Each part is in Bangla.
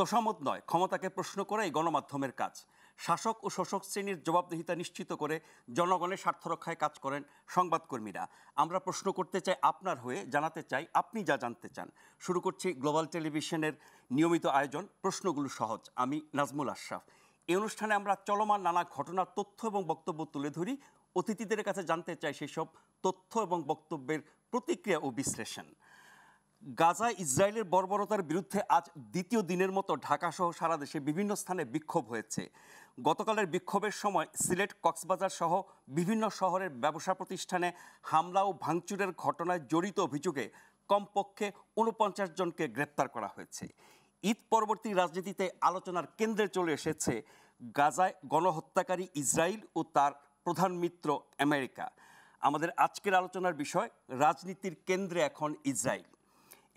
তোষামত নয়, ক্ষমতাকে প্রশ্ন করাই গণমাধ্যমের কাজ। শাসক ও শোষক শ্রেণীর জবাবদিহিতা নিশ্চিত করে জনগণের স্বার্থ রক্ষায় কাজ করেন সংবাদকর্মীরা। আমরা প্রশ্ন করতে চাই আপনার হয়ে, জানাতে চাই আপনি যা জানতে চান। শুরু করছি গ্লোবাল টেলিভিশনের নিয়মিত আয়োজন প্রশ্নগুলো সহজ। আমি নাজমুল আশরাফ। এই অনুষ্ঠানে আমরা চলমান নানা ঘটনার তথ্য এবং বক্তব্য তুলে ধরি। অতিথিদের কাছে জানতে চাই সেসব তথ্য এবং বক্তব্যের প্রতিক্রিয়া ও বিশ্লেষণ। গাজায় ইসরায়েলের বর্বরতার বিরুদ্ধে আজ দ্বিতীয় দিনের মতো ঢাকাসহ সারা দেশে বিভিন্ন স্থানে বিক্ষোভ হয়েছে। গতকালের বিক্ষোভের সময় সিলেট, কক্সবাজার সহ বিভিন্ন শহরের ব্যবসা প্রতিষ্ঠানে হামলা ও ভাঙচুরের ঘটনায় জড়িত অভিযোগে কমপক্ষে ৪৯ জনকে গ্রেপ্তার করা হয়েছে। ঈদ পরবর্তী রাজনীতিতে আলোচনার কেন্দ্রে চলে এসেছে গাজায় গণহত্যাকারী ইসরায়েল ও তার প্রধান মিত্র আমেরিকা। আমাদের আজকের আলোচনার বিষয়, রাজনীতির কেন্দ্রে এখন ইসরায়েল।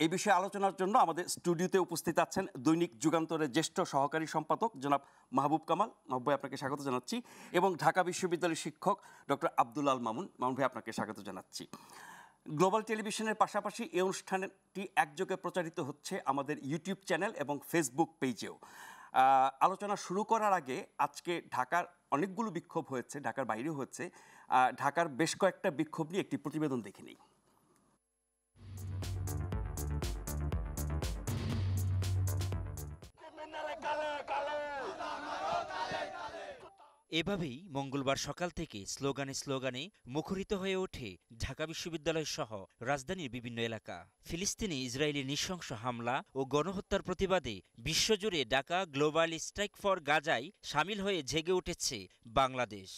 এই বিষয়ে আলোচনার জন্য আমাদের স্টুডিওতে উপস্থিত আছেন দৈনিক যুগান্তরের জ্যেষ্ঠ সহকারী সম্পাদক জনাব মাহবুব কামাল। মাহবুব ভাই, আপনাকে স্বাগত জানাচ্ছি। এবং ঢাকা বিশ্ববিদ্যালয়ের শিক্ষক ডক্টর আব্দুল আল মামুন। মামুন ভাই, আপনাকে স্বাগত জানাচ্ছি। গ্লোবাল টেলিভিশনের পাশাপাশি এই অনুষ্ঠানটি একযোগে প্রচারিত হচ্ছে আমাদের ইউটিউব চ্যানেল এবং ফেসবুক পেজেও। আলোচনা শুরু করার আগে আজকে ঢাকার অনেকগুলো বিক্ষোভ হয়েছে, ঢাকার বাইরেও হয়েছে। ঢাকার বেশ কয়েকটা বিক্ষোভ নিয়ে একটি প্রতিবেদন দেখে নিই। এভাবেই মঙ্গলবার সকাল থেকে স্লোগানে স্লোগানে মুখরিত হয়ে ওঠে ঢাকা বিশ্ববিদ্যালয় সহ রাজধানীর বিভিন্ন এলাকা। ফিলিস্তিনি ইসরায়েলি নৃশংস হামলা ও গণহত্যার প্রতিবাদে বিশ্বজুড়ে ডাকা গ্লোবাল স্ট্রাইক ফর গাজায় সামিল হয়ে জেগে উঠেছে বাংলাদেশ।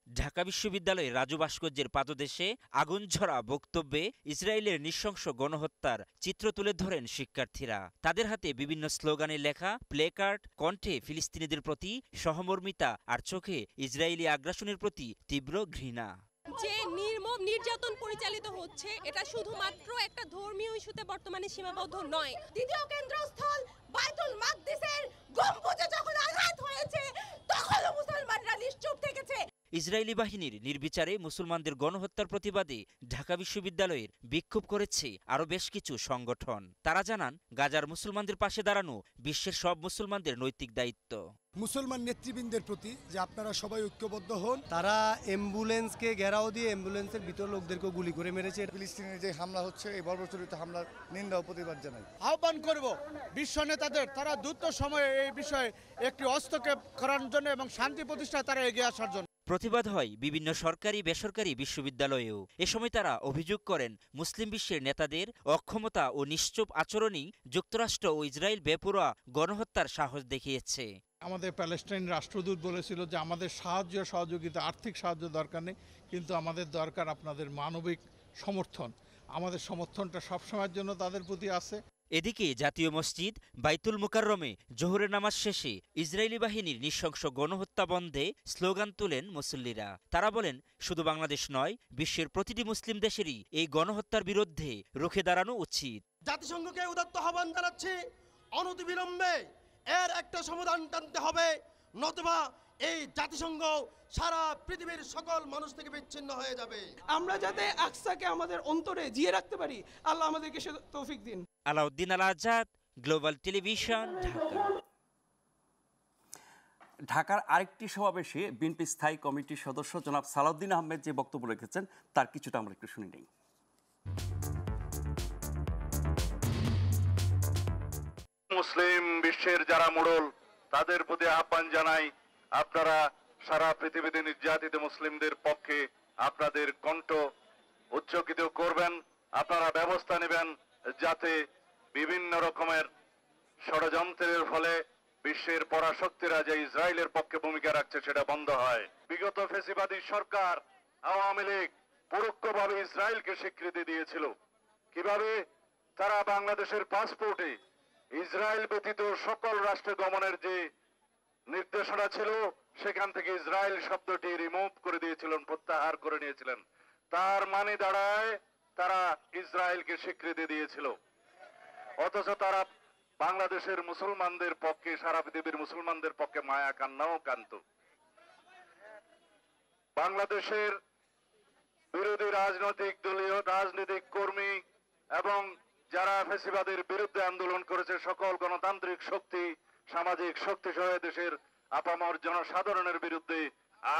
ঢাকা বিশ্ববিদ্যালয়ের রাজু ভাস্কর্যের পাদদেশে আগুনঝরা বক্তব্যে ইসরায়েলের নৃশংস গণহত্যার চিত্র তুলে ধরেন শিক্ষার্থীরা। তাদের হাতে বিভিন্ন স্লোগানে লেখা প্লেকার্ড, কণ্ঠে ফিলিস্তিনিদের প্রতি সহমর্মিতা আর চোখে ইসরায়েলি আগ্রাসনের প্রতি তীব্র ঘৃণা। যে নির্মম নির্যাতন পরিচালিত হচ্ছে, এটা শুধুমাত্র একটা ধর্মীয় ইস্যুতে বর্তমানে সীমাবদ্ধ নয়। দ্বিতীয় কেন্দ্রস্থল বাইতুল মাকদিসের গম্বুজে যখন আঘাত হয়েছে, তখনও মুসলমানরা নিশ্চুপ থেকেছে। ইসরায়েলি বাহিনীর নির্বিচারে মুসলমানদের গণহত্যার প্রতিবাদে ঢাকা বিশ্ববিদ্যালয়ের বিক্ষোভ করেছে আরও বেশ কিছু সংগঠন। তারা জানান, গাজার মুসলমানদের পাশে দাঁড়ানো বিশ্বের সব মুসলমানদের নৈতিক দায়িত্ব। মুসলমান নেতৃবৃন্দের প্রতি যে আপনারা সবাই ঐক্যবদ্ধ হন। তারা অ্যাম্বুলেন্সকে ঘেরাও দিয়ে অ্যাম্বুলেন্সের ভিতর লোকদেরকে গুলি করে মেরেছে। ফিলিস্তিনের যে হামলা হচ্ছে, এই বর্বরচরিত হামলার নিন্দা ও প্রতিবাদ জানাই। আহ্বান করব বিশ্ব নেতাদের, তারা দ্রুত সময়ে এই বিষয়ে একটি হস্তক্ষেপ করার জন্য এবং শান্তি প্রতিষ্ঠায় তারা এগিয়ে আসার জন্য। প্রতিবাদ হয় বিভিন্ন সরকারি বেসরকারি বিশ্ববিদ্যালয়েও। এ সময় তারা অভিযোগ করেন, মুসলিম বিশ্বের নেতাদের অক্ষমতা ও নিশ্চুপ আচরণই যুক্তরাষ্ট্র ও ইসরায়েল বেপরোয়া গণহত্যার সাহস দেখিয়েছে। আমাদের প্যালেস্টাইন রাষ্ট্রদূত বলেছিল যে আমাদের সাহায্য সহযোগিতা, আর্থিক সাহায্য দরকার নেই, কিন্তু আমাদের দরকার আপনাদের মানবিক সমর্থন। আমাদের সমর্থনটা সবসময়ের জন্য তাদের প্রতি আছে। এদিকে জাতীয় মসজিদ বাইতুল মুকাররমে জোহরের নামাজ শেষে ইসরায়েলি বাহিনীর নৃশংস গণহত্যা বন্ধে স্লোগান তোলেন মুসল্লিরা। তারা বলেন, শুধু বাংলাদেশ নয়, বিশ্বের প্রতিটি মুসলিম দেশেরই এই গণহত্যার বিরুদ্ধে রুখে দাঁড়ানো উচিত। জাতিসংঘকে উদাত্ত আহ্বান জানাচ্ছি, অনতিবিলম্বে এর একটা সমাধান টানতে হবে, নতুবা এই জাতিসংঘ সারা পৃথিবীর সকল মানুষ থেকে বিচ্ছিন্ন হয়ে যাবে। আমরা যাতে আকসাকে আমাদের অন্তরে জিয়ে রাখতে পারি, আল্লাহ আমাদেরকে সে তৌফিক দিন। আলাউদ্দিন আল আজাদ, গ্লোবাল টেলিভিশন, ঢাকা। ঢাকার আরেকটি সমাবেশে বিএনপি স্থায়ী কমিটির সদস্য জনাব সালাউদ্দিন আহমেদ যে বক্তব্য রেখেছেন, তার কিছুটা আমরা একটু শুনে নেই। মুসলিম বিশ্বের যারা মোড়ল, তাদের প্রতি আহ্বান জানাই, আপনারা সারা পৃথিবীতে নির্যাতিত মুসলিমদের পক্ষে আপনাদের কণ্ঠ উচ্চকিত করবেন। আপনারা ব্যবস্থা নেবেন যাতে বিভিন্ন রকমের ষড়যন্ত্রের ফলে বিশ্বের পরাশক্তিরা যে ইসরায়েলের পক্ষে ভূমিকা রাখছে সেটা বন্ধ হয়। বিগত ফ্যাসিবাদী সরকার আওয়ামী লীগ পরোক্ষভাবে ইসরায়েলকে স্বীকৃতি দিয়েছিল। কিভাবে? তারা বাংলাদেশের পাসপোর্টে ইসরায়েল ব্যতীত সকল রাষ্ট্রে গমনের যে নির্দেশনা ছিল, সেখান থেকে ইসরায়েল শব্দটি রিমুভ করে দিয়েছিলেন, প্রত্যাহার করে নিয়েছিলেন। তার মানে দাঁড়ায় তারা ইসরায়েলকে স্বীকৃতি দিয়েছিল, অথচ তারা বাংলাদেশের মুসলমানদের পক্ষে, সারা পৃথিবীর মুসলমানদের পক্ষে মায়া কান্নাও কান্ত। বাংলাদেশের বিরোধী রাজনৈতিক দলীয় রাজনৈতিক কর্মী এবং যারা ফ্যাসিবাদের বিরুদ্ধে আন্দোলন করেছে, সকল গণতান্ত্রিক শক্তি, সামাজিক শক্তি সহ দেশের আপামর জনসাধারণের বিরুদ্ধে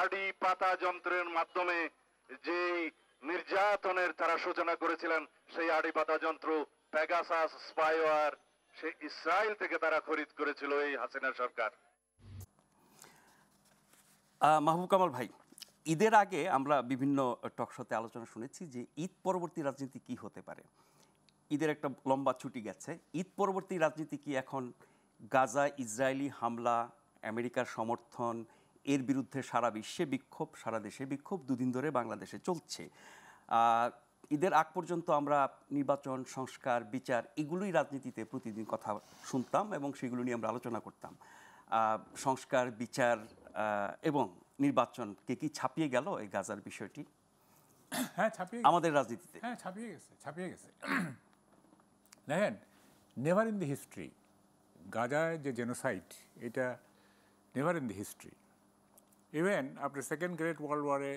আড়ি পাতা যন্ত্রের মাধ্যমে যে নির্যাতনের তারা সূচনা করেছিলেন, সেই আড়ি পাতা যন্ত্র পেগাসাস স্পাইওয়ার সে ইসরায়েল থেকে তারা খরিদ করেছিল এই হাসিনা সরকার। মাহবুব কামাল ভাই, ঈদের আগে আমরা বিভিন্ন টকশোতে আলোচনা শুনেছি যে ঈদ পরবর্তী রাজনীতি কি হতে পারে। ঈদের একটা লম্বা ছুটি গেছে, ঈদ পরবর্তী রাজনীতি কি এখন গাজা ইসরায়েলি হামলা, আমেরিকার সমর্থন, এর বিরুদ্ধে সারা বিশ্বে বিক্ষোভ, সারা দেশে বিক্ষোভ, দুদিন ধরে বাংলাদেশে চলছে। ঈদের আগ পর্যন্ত আমরা নির্বাচন, সংস্কার, বিচার এগুলোই রাজনীতিতে প্রতিদিন কথা শুনতাম এবং সেগুলো নিয়ে আমরা আলোচনা করতাম। সংস্কার, বিচার এবং নির্বাচনকে কি ছাপিয়ে গেল এই গাজার বিষয়টি? হ্যাঁ, ছাপিয়ে আমাদের রাজনীতিতে। হ্যাঁ, ছাপিয়ে গেছে। দেখেন, নেভার ইন দি হিস্ট্রি গাজায় যে জেনোসাইড, এটা never in the history. Even after second great world ওয়ারে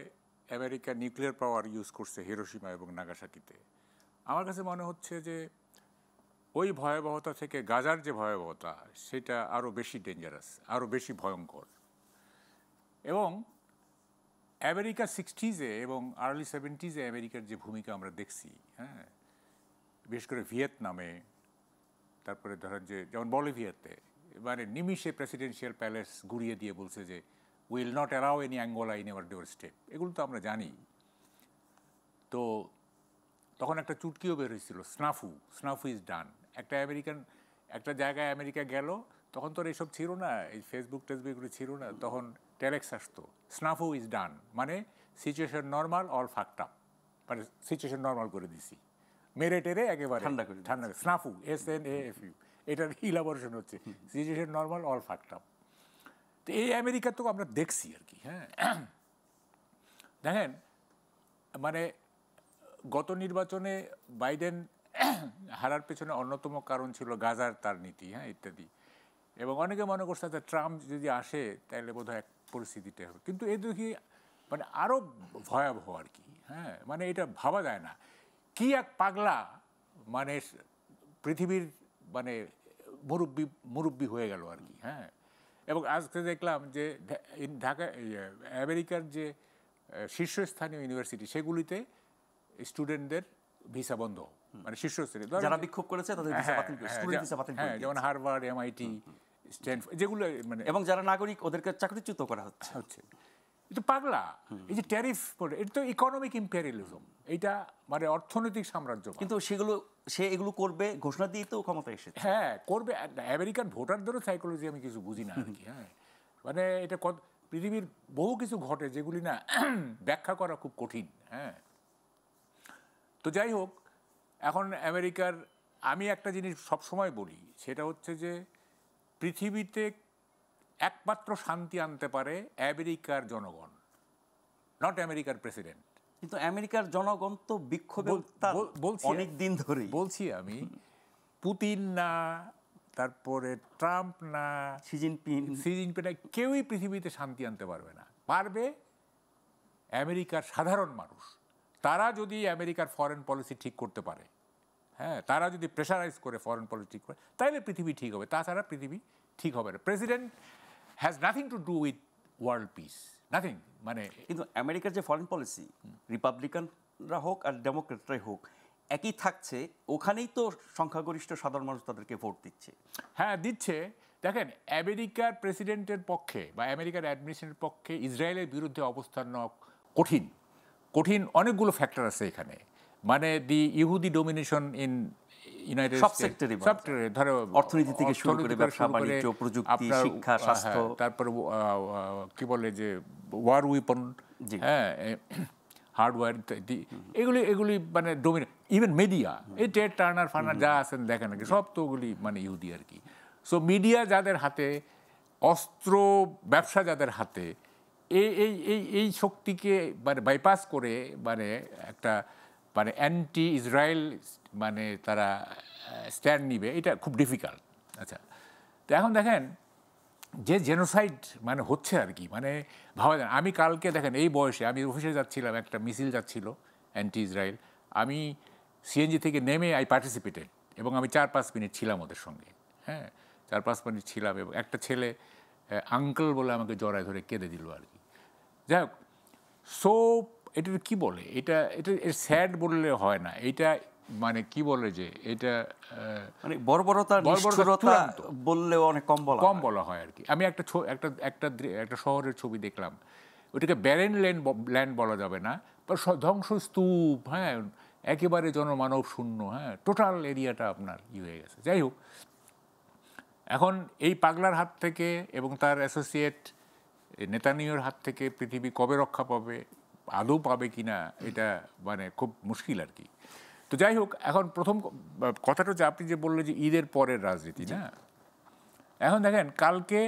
আমেরিকা নিউক্লিয়ার পাওয়ার ইউজ করছে হিরোশিমা এবং নাগাসাকিতে। আমার কাছে মনে হচ্ছে যে ওই ভয়াবহতা থেকে গাজার যে ভয়াবহতা, সেটা আরও বেশি ডেঞ্জারাস, আরও বেশি ভয়ঙ্কর। এবং আমেরিকা 60s-এ এবং আর্লি 70s-এ আমেরিকার যে ভূমিকা আমরা দেখছি, হ্যাঁ, বিশেষ করে ভিয়েতনামে, তারপরে ধরেন যে যেমন বলিভিয়াতে, মানে নিমিষে প্রেসিডেন্সিয়াল প্যালেস গুড়িয়ে দিয়ে বলছে যে will not allow any Angola in ever door state. এগুলো তো আমরা জানি। তো তখন একটা চুটকিও বের হয়েছিল, স্নাফু ইজ ডান। একটা জায়গায় আমেরিকা গেল, তখন তো এইসব ছিল না, এই ফেসবুক এগুলো ছিল না, তখন টেলেক্স আসতো, স্নাফু ইজ ডান, মানে situation normal, all fucked up, মানে সিচুয়েশন নর্মাল করে দিছি, মেরে টেরে একেবারে ঠান্ডা। স্নাফু, SNAFU, এটার ইলাবোরেশন হচ্ছে situation normal, all fucked up. তো এই আমেরিকা তো আমরা দেখছি আর কি। হ্যাঁ, দেখেন, মানে গত নির্বাচনে বাইডেন হারার পেছনে অন্যতম কারণ ছিল গাজার তার নীতি, হ্যাঁ, ইত্যাদি। এবং অনেকে মনে করছে যে ট্রাম্প যদি আসে তাহলে বোধহয় এক পরিস্থিতিটা হবে, কিন্তু এ দেখি মানে আরও ভয়াবহ আর কি। হ্যাঁ, মানে এটা ভাবা যায় না, কি এক পাগলা, মানে পৃথিবীর মানে মুরব্বি হয়ে গেল আর কি। হ্যাঁ, এবং আজকে দেখলাম যে ঢাকা আমেরিকার যে শীর্ষস্থানীয় ইউনিভার্সিটি, সেগুলিতে স্টুডেন্টদের ভিসা বন্ধ, মানে শীর্ষস্থানীয় যারা বিক্ষোভ করেছে তাদের ভিসা বাতিল, স্টুডেন্ট ভিসা বাতিল, যেমন হার্ভার্ড, MIT, স্ট্যানফোর্ড, যেগুলো মানে, এবং যারা নাগরিক ওদেরকে চাকরিচ্যুত করা হচ্ছে। এটা পাগলা। এই যে ট্যারিফ, এটা তো ইকোনমিক ইম্পেরিয়ালিজম, এইটা মানে অর্থনৈতিক সাম্রাজ্য। কিন্তু সে এগুলো করবে ঘোষণা দিয়ে তো ক্ষমতা এসেছে। হ্যাঁ, করবে। আমেরিকান ভোটারদেরও সাইকোলজি আমি কিছু বুঝি না আর কি। হ্যাঁ, মানে এটা পৃথিবীর বহু কিছু ঘটে যেগুলি না ব্যাখ্যা করা খুব কঠিন। হ্যাঁ, তো যাই হোক, এখন আমেরিকার আমি একটা জিনিস সবসময় বলি, সেটা হচ্ছে যে পৃথিবীতে একমাত্র শান্তি আনতে পারে আমেরিকার জনগণ, নট আমেরিকার প্রেসিডেন্ট। কিন্তু আমেরিকার জনগণ তো বিক্ষোভে অনেক দিন ধরে বলছি আমি, পুতিন না, তারপরে ট্রাম্প না, শি জিনপিং না, কেউই পৃথিবীতে শান্তি আনতে পারবে না। পারবে আমেরিকার সাধারণ মানুষ। তারা যদি আমেরিকার ফরেন পলিসি ঠিক করতে পারে, হ্যাঁ, তারা যদি প্রেশারাইজ করে ফরেন পলিসি ঠিক করে, তাহলে পৃথিবী ঠিক হবে, তাছাড়া পৃথিবী ঠিক হবে না। President has nothing to do with world piece, nothing. মানে কিন্তু আমেরিকার যে ফরেন পলিসি, রিপাবলিকানরা হোক আর ডেমোক্রেটরাই হোক, একই থাকছে। ওখানেই তো সংখ্যাগরিষ্ঠ সাধারণ মানুষ তাদেরকে ভোট দিচ্ছে। হ্যাঁ, দিচ্ছে। দেখেন, আমেরিকার প্রেসিডেন্টের পক্ষে বা আমেরিকার অ্যাডমিনিস্ট্রেশনের পক্ষে ইসরায়েলের বিরুদ্ধে অবস্থান নেওয়া কঠিন। অনেকগুলো ফ্যাক্টর আছে এখানে। মানে দি ইহুদি ডোমিনেশন ইন ইউনাইটেড স্টেটস, সব সেক্টরে, ধরো অর্থনীতি থেকে শুরু করে ব্যবসা বাণিজ্য, প্রযুক্তি, শিক্ষা, স্বাস্থ্য, তারপরে কি বলে যে ওয়ার উইপন, হ্যাঁ, হার্ডওয়্যার, এগুলি মানে ডোমিনেট। ইভেন মিডিয়া, এই টেড টার্নার ফার্নার যা আছেন দেখেন নাকি, সব তো ওগুলি মানে ইহুদি আর কি। সো মিডিয়া যাদের হাতে, অস্ত্র ব্যবসা যাদের হাতে, এই শক্তিকে মানে বাইপাস করে মানে একটা মানে অ্যান্টি ইসরায়েল মানে তারা স্ট্যান্ড নিবে, এটা খুব ডিফিকাল্ট। আচ্ছা, তো এখন দেখেন যে জেনোসাইড মানে হচ্ছে আর কি, মানে ভাবা যায়। আমি কালকে দেখেন এই বয়সে আমি অফিসে যাচ্ছিলাম, একটা মিছিল যাচ্ছিল অ্যান্টি ইসরায়েল, আমি সিএনজি থেকে নেমে আই পার্টিসিপেটেড এবং আমি 4-5 মিনিট ছিলাম ওদের সঙ্গে, হ্যাঁ 4-5 মিনিট ছিলাম, এবং একটা ছেলে আঙ্কেল বলে আমাকে জড়ায় ধরে কেঁদে দিল আর কি। যাই হোক, সো এটা কি বলে, এটা স্যাড বললে হয় না, এটা মানে কি বলে যে এটা মানে বর্বরতা নিষ্ঠুরতা বললেও অনেক কম বলা হয় আর কি। আমি একটা শহরের ছবি দেখলাম, ওটাকে ব্যারেন ল্যান্ড বলা যাবে না, ধ্বংসস্তূপ, হ্যাঁ একেবারে জনমানব শূন্য, হ্যাঁ টোটাল এরিয়াটা আপনার হয়ে গেছে। যাই হোক, এখন এই পাগলার হাত থেকে এবং তার অ্যাসোসিয়েট নেতানিয়াহুর হাত থেকে পৃথিবী কবে রক্ষা পাবে, আদৌ পাবে কিনা, এটা মানে খুব মুশকিল আর কি। তো যাই হোক, এখন প্রথম কথাটা হচ্ছে আপনি যে বললেন যে ঈদের পরের রাজনীতি, না এখন দেখেন কালকে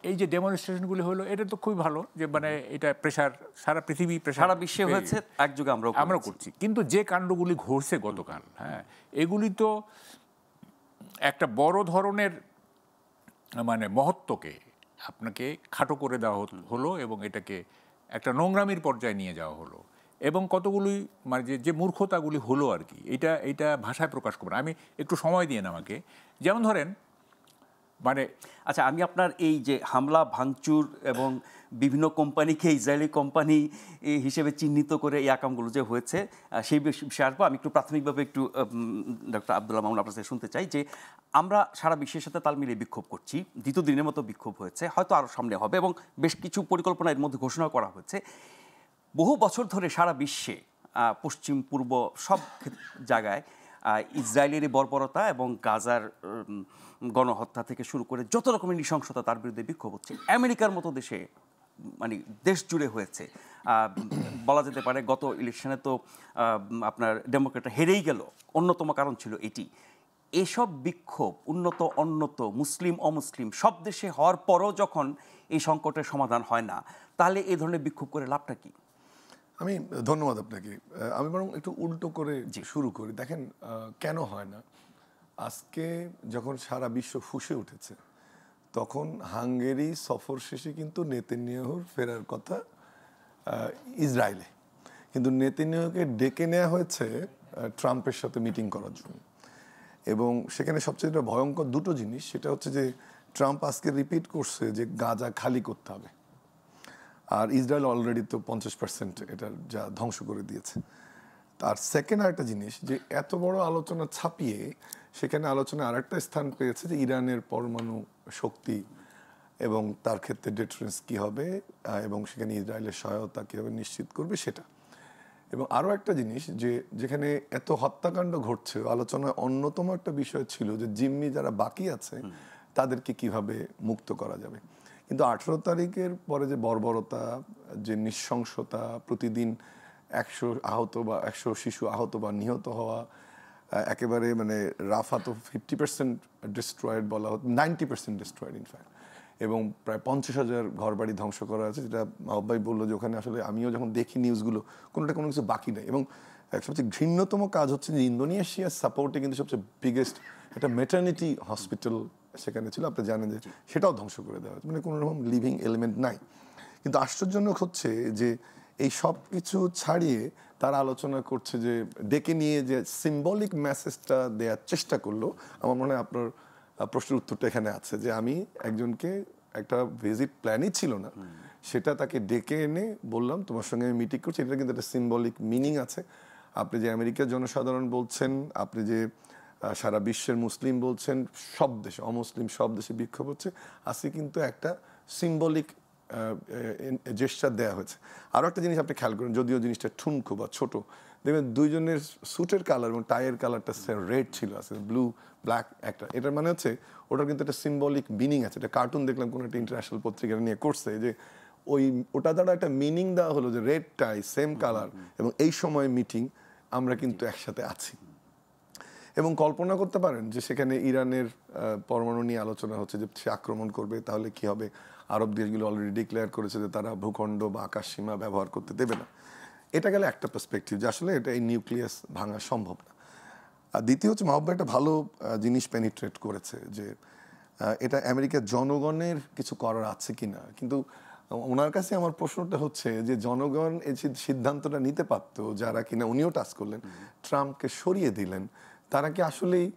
এই যে ডেমনস্ট্রেশনগুলি হলো, এটা তো খুবই ভালো যে মানে এটা প্রেশার সারা পৃথিবী, সারা বিশ্বে হয়েছে, একযোগে আমরা করছি। কিন্তু যে কাণ্ডগুলি ঘটছে গতকাল, হ্যাঁ এগুলি তো একটা বড় ধরনের মানে মহত্বকে আপনাকে খাটো করে দেওয়া হলো এবং এটাকে একটা নোংরামির পর্যায়ে নিয়ে যাওয়া হলো, এবং কতগুলি মানে যে মূর্খতাগুলি হলো আর কি, এটা ভাষায় প্রকাশ করবো না। আমি একটু সময় দিয়েন আমাকে। যেমন ধরেন মানে আচ্ছা, আমি আপনার এই যে হামলা ভাঙচুর এবং বিভিন্ন কোম্পানিকে ইসরায়েলি কোম্পানি হিসেবে চিহ্নিত করে এই আকামগুলো যে হয়েছে সেই বিষয়ে আসবো। আমি একটু প্রাথমিকভাবে একটু ডক্টর আব্দুল্লাহ মামুন আপনার কাছে শুনতে চাই যে আমরা সারা বিশ্বের সাথে তাল মিলিয়ে বিক্ষোভ করছি, দ্বিতীয় দিনের মতো বিক্ষোভ হয়েছে, হয়তো আরও সামনে হবে এবং বেশ কিছু পরিকল্পনা এর মধ্যে ঘোষণা করা হয়েছে। বহু বছর ধরে সারা বিশ্বে পশ্চিম পূর্ব সব জায়গায় ইসরায়েলের বর্বরতা এবং গাজার গণহত্যা থেকে শুরু করে যত রকমের নৃশংসতা তার বিরুদ্ধে বিক্ষোভ হচ্ছে। আমেরিকার মতো দেশে মানে দেশ জুড়ে হয়েছে, বলা যেতে পারে গত ইলেকশনে তো আপনার ডেমোক্রেটরা হেরেই গেল, অন্যতম কারণ ছিল এটি। এসব বিক্ষোভ উন্নত মুসলিম অমুসলিম সব দেশে হওয়ার পরও যখন এই সংকটের সমাধান হয় না, তাহলে এই ধরনের বিক্ষোভ করে লাভটা কি? আমি ধন্যবাদ আপনাকে। আমি বরং একটু উল্টো করে শুরু করি। দেখেন কেন হয় না, আজকে যখন সারা বিশ্ব ফুঁসে উঠেছে তখন হাঙ্গেরি সফর শেষে কিন্তু নেতানিয়াহুর ফেরার কথা ইসরায়েলে, কিন্তু নেতানিয়াহুকে ডেকে নেওয়া হয়েছে ট্রাম্পের সাথে মিটিং করার জন্য। এবং সেখানে সবচেয়ে ভয়ঙ্কর দুটো জিনিস, সেটা হচ্ছে যে ট্রাম্প আজকে রিপিট করছে যে গাজা খালি করতে হবে, আর ইসরায়েল অলরেডি তো 50% এটার যা ধ্বংস করে দিয়েছে। আর সেকেন্ড আরেকটা জিনিস, যে এত বড় আলোচনা ছাপিয়ে সেখানে আলোচনা আরেকটা স্থান পেয়েছে যে ইরানের পরমাণু শক্তি এবং তার ক্ষেত্রে ডেটারেন্স কী হবে এবং সেখানে ইসরায়েলের সহায়তা কীভাবে নিশ্চিত করবে সেটা। এবং আরও একটা জিনিস, যে যেখানে এত হত্যাকাণ্ড ঘটছে, আলোচনায় অন্যতম একটা বিষয় ছিল যে জিম্মি যারা বাকি আছে তাদেরকে কিভাবে মুক্ত করা যাবে। কিন্তু 18 তারিখের পরে যে বর্বরতা, যে নৃশংসতা, প্রতিদিন 100 আহত বা 100 শিশু আহত বা নিহত হওয়া, একেবারে মানে রাফা তো 50% ডিস্ট্রয়েড বলা হতো, 90% ডিস্ট্রয়েড ইনফ্যাক্ট, এবং প্রায় 50,000 ঘরবাড়ি ধ্বংস করা আছে, যেটা মাহবাই বললো যে ওখানে আসলে আমিও যখন দেখি নিউজগুলো কোনো কিছু বাকি নেই। এবং সবচেয়ে ঘৃণ্যতম কাজ হচ্ছে যে ইন্দোনেশিয়ার সাপোর্টে কিন্তু সবচেয়ে বিগেস্ট একটা ম্যাটারনিটি হসপিটাল সেখানে ছিল, আপনি জানেন যে সেটাও ধ্বংস করে দেওয়া হয়েছে, মানে কোনো রকম লিভিং এলিমেন্ট নাই। কিন্তু আশ্চর্যজনক হচ্ছে যে এই সব কিছু ছাড়িয়ে তারা আলোচনা করছে যে ডেকে নিয়ে যে সিম্বলিক মেসেজটা দেওয়ার চেষ্টা করলো। আমার মনে হয় আপনার প্রশ্নের উত্তরটা এখানে আছে, যে আমি একজনকে একটা ভিজিট প্ল্যানই ছিল না, সেটা তাকে ডেকে এনে বললাম তোমার সঙ্গে আমি মিটিং করছি, এটা কিন্তু একটা সিম্বলিক মিনিং আছে। আপনি যে আমেরিকার জনসাধারণ বলছেন, আপনি যে সারা বিশ্বের মুসলিম বলছেন, সব দেশে অমুসলিম সব দেশে বিক্ষোভ হচ্ছে, আজকে কিন্তু একটা সিম্বলিক জেস্চার দেওয়া হয়েছে। আরও একটা জিনিস আপনি খেয়াল করেন, যদিও জিনিসটা ঠুনকো বা ছোট, দেখবেন দুইজনের স্যুটের কালার এবং টাইয়ের কালারটা রেড ছিল, আছে ব্লু ব্ল্যাক একটা, এটার মানে হচ্ছে ওটার কিন্তু একটা সিম্বলিক মিনিং আছে। এটা কার্টুন দেখলাম কোনো একটা ইন্টারন্যাশনাল পত্রিকা নিয়ে করছে, যে ওটা দ্বারা একটা মিনিং দেওয়া হলো যে রেড টাই সেম কালার এবং এই সময় মিটিং, আমরা কিন্তু একসাথে আছি। এবং কল্পনা করতে পারেন যে সেখানে ইরানের পরমাণু নিয়ে আলোচনা হচ্ছে, যে সে আক্রমণ করবে তাহলে কি হবে। আরব দেশগুলো অলরেডি ডিক্লেয়ার করেছে যে তারা ভূখণ্ড বা আকাশ সীমা ব্যবহার করতে দেবে না। এটা গেলে একটা পার্সপেক্টিভ, যে আসলে এটা এই নিউক্লিয়াস ভাঙা সম্ভব না। আর দ্বিতীয় হচ্ছে মাহবুব একটা ভালো জিনিস পেনিট্রেট করেছে, যে এটা আমেরিকার জনগণের কিছু করার আছে কি না। কিন্তু ওনার কাছে আমার প্রশ্নটা হচ্ছে যে জনগণ এই সিদ্ধান্তটা নিতে পারতো, যারা কিনা উনিও টাচ করলেন, ট্রাম্পকে সরিয়ে দিলেন, তারা কি আসলেই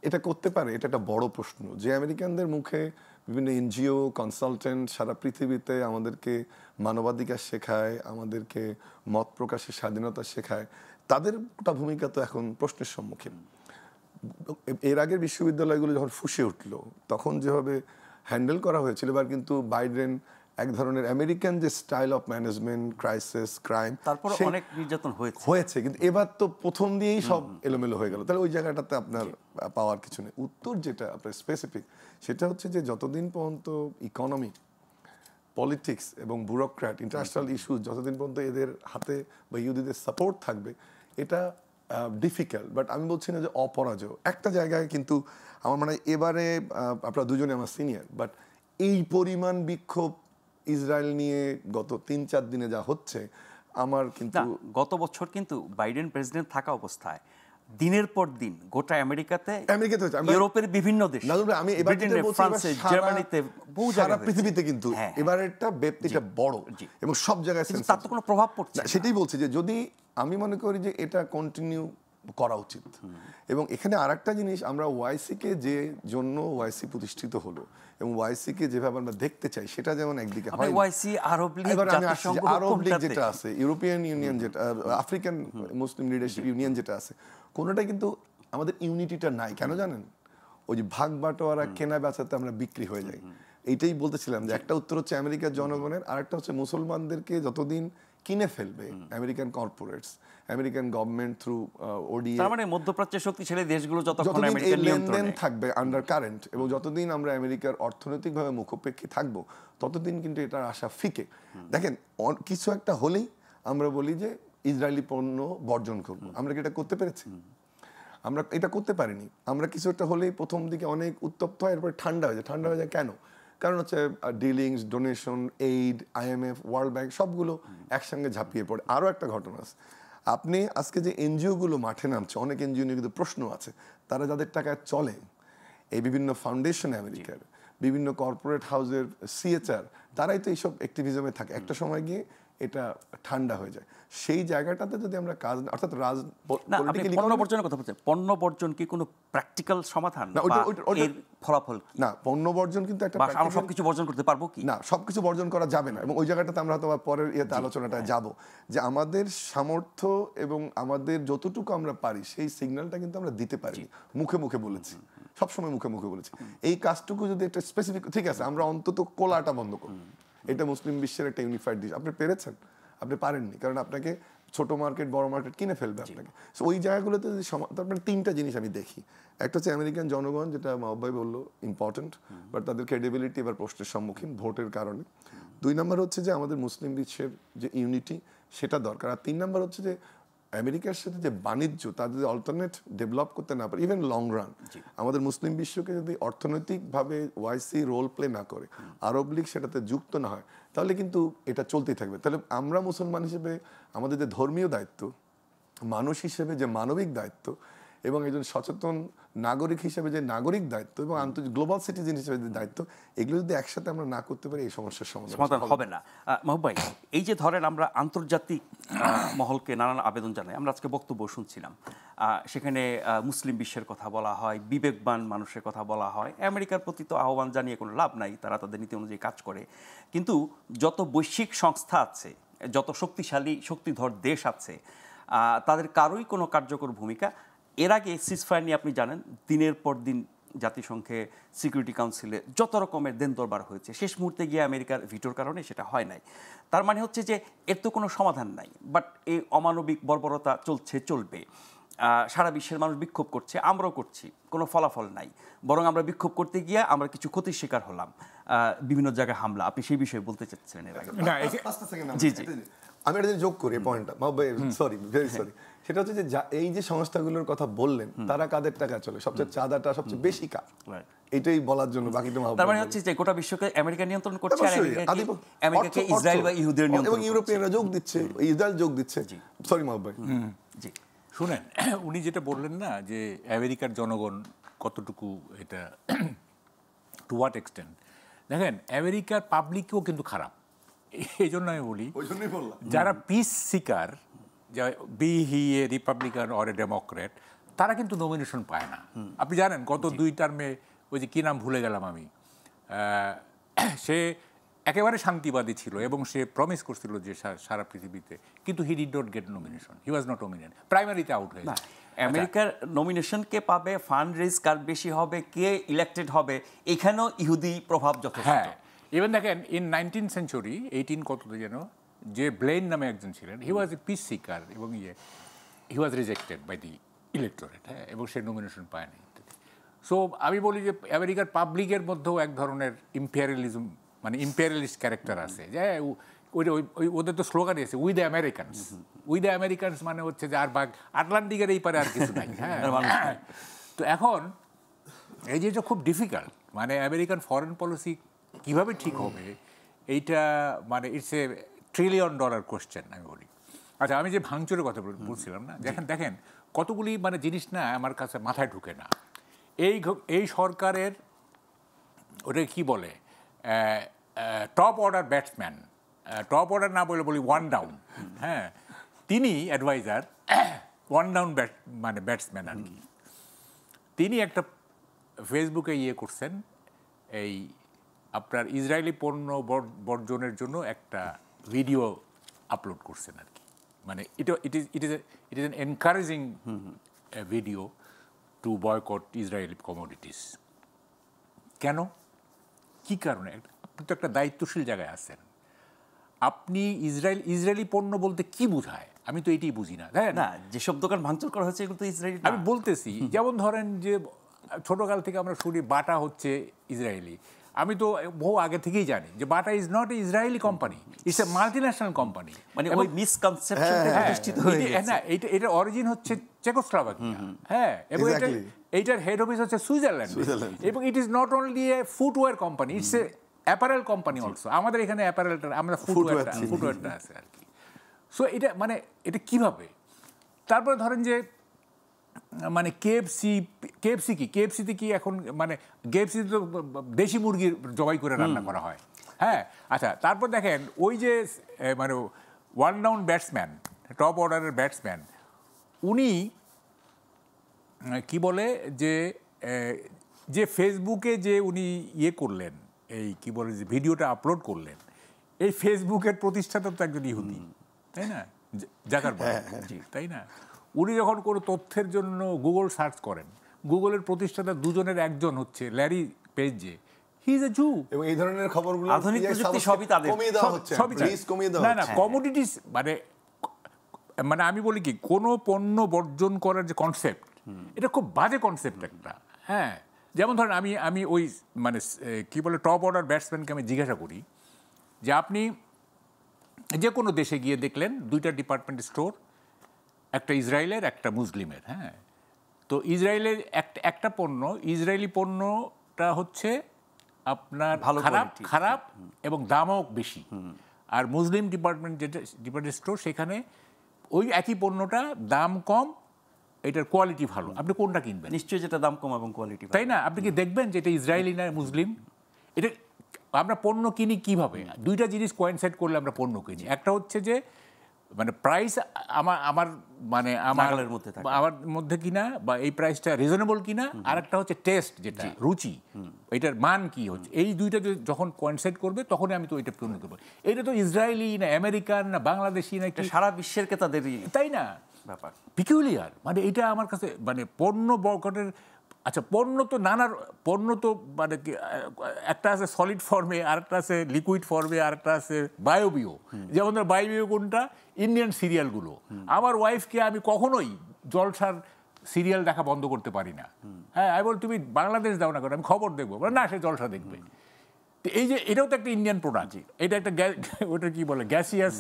এটা করতে পারে, এটা একটা বড় প্রশ্ন। যে আমেরিকানদের মুখে বিভিন্ন এনজিও কনসালটেন্ট সারা পৃথিবীতে আমাদেরকে মানবাধিকার শেখায়, আমাদেরকে মত প্রকাশের স্বাধীনতা শেখায়, তাদের ভূমিকা তো এখন প্রশ্নের সম্মুখীন। এর আগের বিশ্ববিদ্যালয়গুলো যখন ফুঁসে উঠলো তখন যেভাবে হ্যান্ডেল করা হয়েছিল, এবার কিন্তু বাইডেন এক ধরনের আমেরিকান যে style of management, crisis, crime, তারপর অনেক নির্যাতন হয়েছে, কিন্তু এবার তো প্রথম দিয়েই সব এলোমেলো হয়ে গেল। তাহলে ওই জায়গাটাতে আপনার পাওয়ার কিছু নেই। উত্তর যেটা আপনার স্পেসিফিক, সেটা হচ্ছে যে যতদিন পর্যন্ত ইকোনমি, পলিটিক্স এবং ব্যুরোক্র্যাট, ইন্টারন্যাশনাল ইস্যুস যতদিন পর্যন্ত এদের হাতে বা ইহুদিদের সাপোর্ট থাকবে, এটা ডিফিকাল্ট। বাট আমি বলছি না যে অপরাজয়। একটা জায়গায় কিন্তু আমার মনে হয় এবারে আপনারা দুজনে আমার সিনিয়র, বাট এই পরিমাণ বিক্ষোভ ইসরায়েল নিয়ে গত 3-4 দিনে যা হচ্ছে, আমার কিন্তু গত বছর কিন্তু বাইডেন প্রেসিডেন্ট থাকা অবস্থায় দিনের পর দিন গোটা আমেরিকাতে, ইউরোপের বিভিন্ন দেশ, আমি ফ্রান্সে, জার্মানিতে, বহু সারা পৃথিবীতে কিন্তু এবারেরটা ব্যাপ্তিটা বড় এবং সব জায়গায় তার তো কোনো প্রভাব পড়ছে। সেটাই বলছি যে যদি আমি মনে করি যে এটা কন্টিনিউ করা উচিত। এবং এখানে আরেকটা জিনিস, আমরা ওয়াইসিকে যে জন্য ওয়াইসি প্রতিষ্ঠিত হলো এবং ওয়াইসিকে যেভাবে আমরা দেখতে চাই সেটা যেমন একদিকে হয়, ওয়াইসি, আরব লীগ, আরব লীগ যেটা আছে, ইউরোপিয়ান ইউনিয়ন যেটা, আফ্রিকান মুসলিম লিডারশিপ ইউনিয়ন যেটা আছে, কোনোটা কিন্তু আমাদের ইউনিটিটা নাই। কেন জানেন? ওই যে ভাগ বাটোয়ারা, কেনা বেচাতে আমরা বিক্রি হয়ে যাই। এইটাই বলতেছিলাম যে একটা উত্তর হচ্ছে আমেরিকার জনগণের, আরেকটা হচ্ছে মুসলমানদেরকে যতদিন কিনে ফেলবে American corporates, American government through ODA, তার মানে মধ্যপ্রাচ্যের শক্তিশালী দেশগুলো যতক্ষণ আমেরিকার নিয়ন্ত্রণে থাকবে, আন্ডার কারেন্ট, এবং যতদিন আমরা আমেরিকার অর্থনৈতিকভাবে মুখাপেক্ষী থাকবো, ততদিন কিন্তু এটার আশা ফিকে। দেখেন, কিছু একটা হলেই আমরা বলি যে ইসরায়েলি পণ্য বর্জন করবো। আমরা কি এটা করতে পেরেছি? আমরা এটা করতে পারিনি। আমরা কিছু একটা হলেই প্রথম দিকে অনেক উত্তপ্ত হয়, এরপরে ঠান্ডা হয়ে যায়। ঠান্ডা হয়ে যায় কেন? কারণ হচ্ছে dealings, donation, aid, IMF, world bank সবগুলো একসঙ্গে ঝাঁপিয়ে পড়ে। আরও একটা ঘটনা আছে, আপনি আজকে যে এনজিওগুলো মাঠে নামছে, অনেক এনজিও নিয়ে কিন্তু প্রশ্ন আছে, তারা যাদের টাকায় চলে, এই বিভিন্ন ফাউন্ডেশন আমেরিকার, বিভিন্ন কর্পোরেট হাউসের CHR, তারাই তো এইসব অ্যাক্টিভিজমে থাকে। একটা সময় গিয়ে এটা ঠান্ডা হয়ে যায়। সেই জায়গাটাতে যদি আমরা কাজ, অর্থাৎ পণ্য বর্জনের কথা বলছেন, পণ্য বর্জন কি কোনো প্র্যাকটিক্যাল সমাধান না? এর ফলাফল না, পণ্য বর্জন কিন্তু একটা, আমরা সবকিছু বর্জন করতে পারবো কি? না, সবকিছু বর্জন করা যাবে না। এবং ওই জায়গাটাতে আমরা হয়তো পরের আলোচনাটায় যাব, যে আমাদের সামর্থ্য এবং আমাদের যতটুকু আমরা পারি সেই সিগন্যালটা কিন্তু আমরা দিতে পারি। মুখে মুখে বলেছি, সবসময় মুখে মুখে বলেছি। এই কাজটুকু যদি একটা স্পেসিফিক, ঠিক আছে, আমরা অন্তত কোলাটা বন্ধ করব, এটা মুসলিম বিশ্বের একটা ইউনিফাইড ডিশ। আপনি পেরেছেন? আপনি পারেননি, কারণ আপনাকে ছোট মার্কেট, বড় মার্কেট কিনে ফেলবে আপনাকে। সো ওই জায়গাগুলোতে যদি তারপরে 3টা জিনিস আমি দেখি। একটা হচ্ছে আমেরিকান জনগণ, যেটা মাহবুব ভাই বললো ইম্পর্টেন্ট, বাট তাদের ক্রেডিবিলিটি এবার প্রশ্নের সম্মুখীন ভোটের কারণে। 2 নম্বর হচ্ছে যে আমাদের মুসলিম বিশ্বের যে ইউনিটি, সেটা দরকার। আর 3 নম্বর হচ্ছে যে আমেরিকার সাথে যে বাণিজ্য, তাদের যদি অল্টারনেট ডেভেলপ করতে না পারে, ইভেন লং রান, আমাদের মুসলিম বিশ্বকে যদি অর্থনৈতিকভাবে ওয়াইসি রোল প্লে না করে, আরব লীগ সেটাতে যুক্ত না হয়, তাহলে কিন্তু এটা চলতেই থাকবে। তাহলে আমরা মুসলমান হিসেবে আমাদের যে ধর্মীয় দায়িত্ব, মানুষ হিসেবে যে মানবিক দায়িত্ব, এবং একজন সচেতন নাগরিক হিসেবে যে নাগরিক দায়িত্ব, এবং গ্লোবাল সিটিজেন হিসেবে যে দায়িত্ব, এগুলো যদি একসাথে আমরা না করতে পারি, এই সমস্যার সমাধান হবে না। মাহবুব ভাই, এই যে ধরেন আমরা আন্তর্জাতিক মহলকে নানান আবেদন জানাই, আমরা আজকে বক্তব্য শুনছিলাম, সেখানে মুসলিম বিশ্বের কথা বলা হয়, বিবেকবান মানুষের কথা বলা হয়। আমেরিকার প্রতি তো আহ্বান জানিয়ে কোনো লাভ নাই, তারা তাদের নীতি অনুযায়ী কাজ করে। কিন্তু যত বৈশ্বিক সংস্থা আছে, যত শক্তিশালী শক্তিধর দেশ আছে, তাদের কারোই কোনো কার্যকর ভূমিকা। এর আগে সিজফায়ার নিয়ে আপনি জানেন, দিনের পর দিন জাতিসংঘে, সিকিউরিটি কাউন্সিলে যত রকমের দেন দরবার হয়েছে, শেষ মুহূর্তে গিয়ে আমেরিকার ভিটোর কারণে সেটা হয় নাই। তার মানে হচ্ছে যে এর তো কোনো সমাধান নাই, বাট এই অমানবিক বর্বরতা চলবে। সারা বিশ্বের মানুষ বিক্ষোভ করছে, আমরাও করছি, কোনো ফলাফল নাই। বরং আমরা বিক্ষোভ করতে গিয়ে আমরা কিছু ক্ষতির শিকার হলাম, বিভিন্ন জায়গায় হামলা। আপনি সেই বিষয়ে বলতে চাচ্ছিলেন এর আগে? জি জি, আমি এটা যোগ করি পয়েন্টটা, সরি, ভেরি সরি। সেটা হচ্ছে যে এই যে সংস্থাগুলোর কথা বললেন, তারা কাদের টাকা চলে, সবচেয়ে চাঁদাটা সবচেয়ে বেশি কার, এটাই বলার জন্য। বাকিটা তার মানে হচ্ছে যে গোটা বিশ্বকে আমেরিকা নিয়ন্ত্রণ করছে, আর আমেরিকাকে ইসরায়েল বা ইহুদির নিয়ন্ত্রণ, এবং ইউরোপিয়ানরা যোগ দিচ্ছে, ইসরায়েল যোগ দিচ্ছে। সরি মাহবুব ভাই। জি, শুনেন, উনি যেটা বললেন না, যে আমেরিকার জনগণ কতটুকু, এটা টু হোয়াট এক্সটেন্ট, দেখেন আমেরিকার পাবলিকও কিন্তু খারাপ। এই জন্য আমি বলি, যারা peace seeker, be he a Republican or a Democrat, তারা কিন্তু নমিনেশন পায় না। আপনি জানেন গত 2 টার্মে ওই যে কী নাম ভুলে গেলাম আমি, সে একেবারে শান্তিবাদী ছিল এবং সে প্রমিস করছিল যে সারা পৃথিবীতে, কিন্তু he did not get nomination, he was not nominated, প্রাইমারিতে আউট হয়ে যায়। আমেরিকার নমিনেশন কে পাবে, ফান্ড রেজ কার বেশি হবে, কে ইলেক্টেড হবে, এখানেও ইহুদি প্রভাব যথেষ্ট। হ্যাঁ, ইভেন দেখেন ইন 19th century 18 কততে যেন, যে ব্লেন নামে একজন ছিলেন, হি ওয়াজ এ পিস সিকার এবং হি ওয়াজ রিজেক্টেড বাই দি ইলেক্টোরেট, হ্যাঁ, এবং সে নমিনেশন পায়নি। সো আমি বলি যে আমেরিকার পাবলিকের মধ্যেও এক ধরনের ইম্পেরিয়ালিজম, মানে ইম্পেরিয়ালিস্ট ক্যারেক্টার আছে, যে ওদের তো স্লোগানই আছে, we the Americans. We the Americans মানে হচ্ছে যে আর বাঘ আটলান্টিকের এই পারে আর কিছু নাই। হ্যাঁ, তো এখন এই যে খুব ডিফিকাল্ট, মানে আমেরিকান ফরেন পলিসি কীভাবে ঠিক হবে এইটা, মানে ইটস এ $1 trillion কোয়েশ্চেন আমি বলি। আচ্ছা, আমি যে ভাঙচুরের কথা বলছিলাম না, দেখেন কতগুলি মানে জিনিস না আমার কাছে মাথায় ঢুকে না। এই সরকারের ওটা কি বলে, top order batsman, top order না বলে বলি ওয়ান ডাউন, হ্যাঁ, তিনি অ্যাডভাইজার ওয়ান ডাউন মানে ব্যাটসম্যান আর কি। তিনি একটা ফেসবুকে করছেন, এই আপনার ইসরায়েলি পণ্য বর্জনের জন্য একটা ভিডিও আপলোড করছেন আর কি। মানে it is an encouraging video two boycott Israeli commodities. কেন, কি কারণে? আপনি তো একটা দায়িত্বশীল জায়গায় আছেন, আপনি ইসরায়েলি পণ্য বলতে কি বোঝায়? আমি তো এটাই বুঝি না। না, যেসব দোকান ভাঙচুর করা হয়েছে এগুলো তো ইসরায়েলি। আমি বলতেছি, যেমন ধরেন যে ছোটকাল থেকে আমরা শুনি বাটা হচ্ছে ইসরায়েলি। আমি তো বহু আগে থেকেই জানি যে Bata is not a Israeli company, it's a multinational company. মানে ওই মিসকনসেপশনটা প্রতিষ্ঠিত হয়ে গেছে। না, এটার অরিজিন হচ্ছে চেকোস্লোভাকিয়া, হ্যাঁ, এবং এইটার হেড অফিস হচ্ছে সুইজারল্যান্ড, এবং it is not only a footwear company, it's A apparel company also. আমাদের এখানে অ্যাপারেলটা, আমরা ফুটওয়্যারটা আছে আর কি। সো এটা মানে এটা কিভাবে? তারপরে ধরেন যে মানে কেএফসিতে কি এখন, মানে কেএফসিতে তো দেশি মুরগির জবাই করে রান্না করা হয়, হ্যাঁ। আচ্ছা, তারপর দেখেন ওই যে মানে ওয়ান ডাউন ব্যাটসম্যান, টপ অর্ডারের ব্যাটসম্যান, উনি কি বলে যে ফেসবুকে যে উনি করলেন, এই কি বলে যে ভিডিওটা আপলোড করলেন, এই ফেসবুকের প্রতিষ্ঠাতা তো একজন ইহুদি, তাই না, জাকারবার্গ, তাই না? উনি যখন কোনো তথ্যের জন্য গুগল সার্চ করেন, গুগলের প্রতিষ্ঠাতা দুজনের একজন হচ্ছে Larry Page, he is a Jew. এবং এই ধরনের খবরগুলো আধুনিক প্রযুক্তি সবই তাদের কমিয়ে দেওয়া হচ্ছে, প্লিজ কমিয়ে দেওয়া না, কমোডিটিস মানে আমি বলি কি, কোনো পণ্য বর্জন করার যে কনসেপ্ট, এটা খুব বাজে কনসেপ্ট একটা, হ্যাঁ। যেমন ধরেন আমি ওই মানে কি বলে টপ অর্ডার ব্যাটসম্যানকে আমি জিজ্ঞাসা করি যে আপনি যে কোনো দেশে গিয়ে দেখলেন 2টা ডিপার্টমেন্ট স্টোর, একটা ইসরায়েলের একটা মুসলিমের, হ্যাঁ, তো ইসরায়েলের একটা পণ্য, ইসরায়েলি পণ্যটা হচ্ছে আপনার খারাপ এবং দামও বেশি, আর মুসলিম ডিপার্টমেন্ট স্টোর সেখানে ওই একই পণ্যটা দাম কম, এটার কোয়ালিটি ভালো, আপনি কোনটা কিনবেন? নিশ্চয়ই যেটা দাম কম এবং কোয়ালিটি, তাই না? আপনি কি দেখবেন যে এটা ইসরায়েলি না মুসলিম? এটা আমরা পণ্য কিনি কিভাবে? 2টা জিনিস কোয়েনসাইড করলে আমরা পণ্য কিনি। একটা হচ্ছে যে মানে প্রাইস আমার মানে আমার মধ্যে কিনা, বা এই প্রাইসটা রিজনেবল কিনা, আর একটা হচ্ছে টেস্ট, যেটা রুচি, এটার মান কি হচ্ছে। এই 2টা যখন কোয়েনসাইড করবে তখনই আমি তো এটা পণ্য করবো। এটা তো ইসরায়েলি না আমেরিকান না বাংলাদেশি না, সারা বিশ্বের ক্রেতাদেরই, তাই না? ব্যাপার পিকুলিয়ার, মানে এটা আমার কাছে মানে পণ্য বয়কটের। আচ্ছা, পণ্য তো পণ্য তো মানে একটা আছে সলিড ফর্মে, আরেকটা আছে লিকুইড ফর্মে, আরেকটা আছে বায়োবিও। যেমন ধর বায়োবিও কোনটা? ইন্ডিয়ান সিরিয়ালগুলো। আমার ওয়াইফকে আমি কখনোই জলসার সিরিয়াল দেখা বন্ধ করতে পারি না, হ্যাঁ। আমি বল তুমি বাংলাদেশ দাও না করে, আমি খবর দেখবো, না সে জলসা দেখবে। তো এই যে এটাও তো একটা ইন্ডিয়ান প্রোডাক্ট, এটা একটা ওটা কি বলে গ্যাসিয়াস,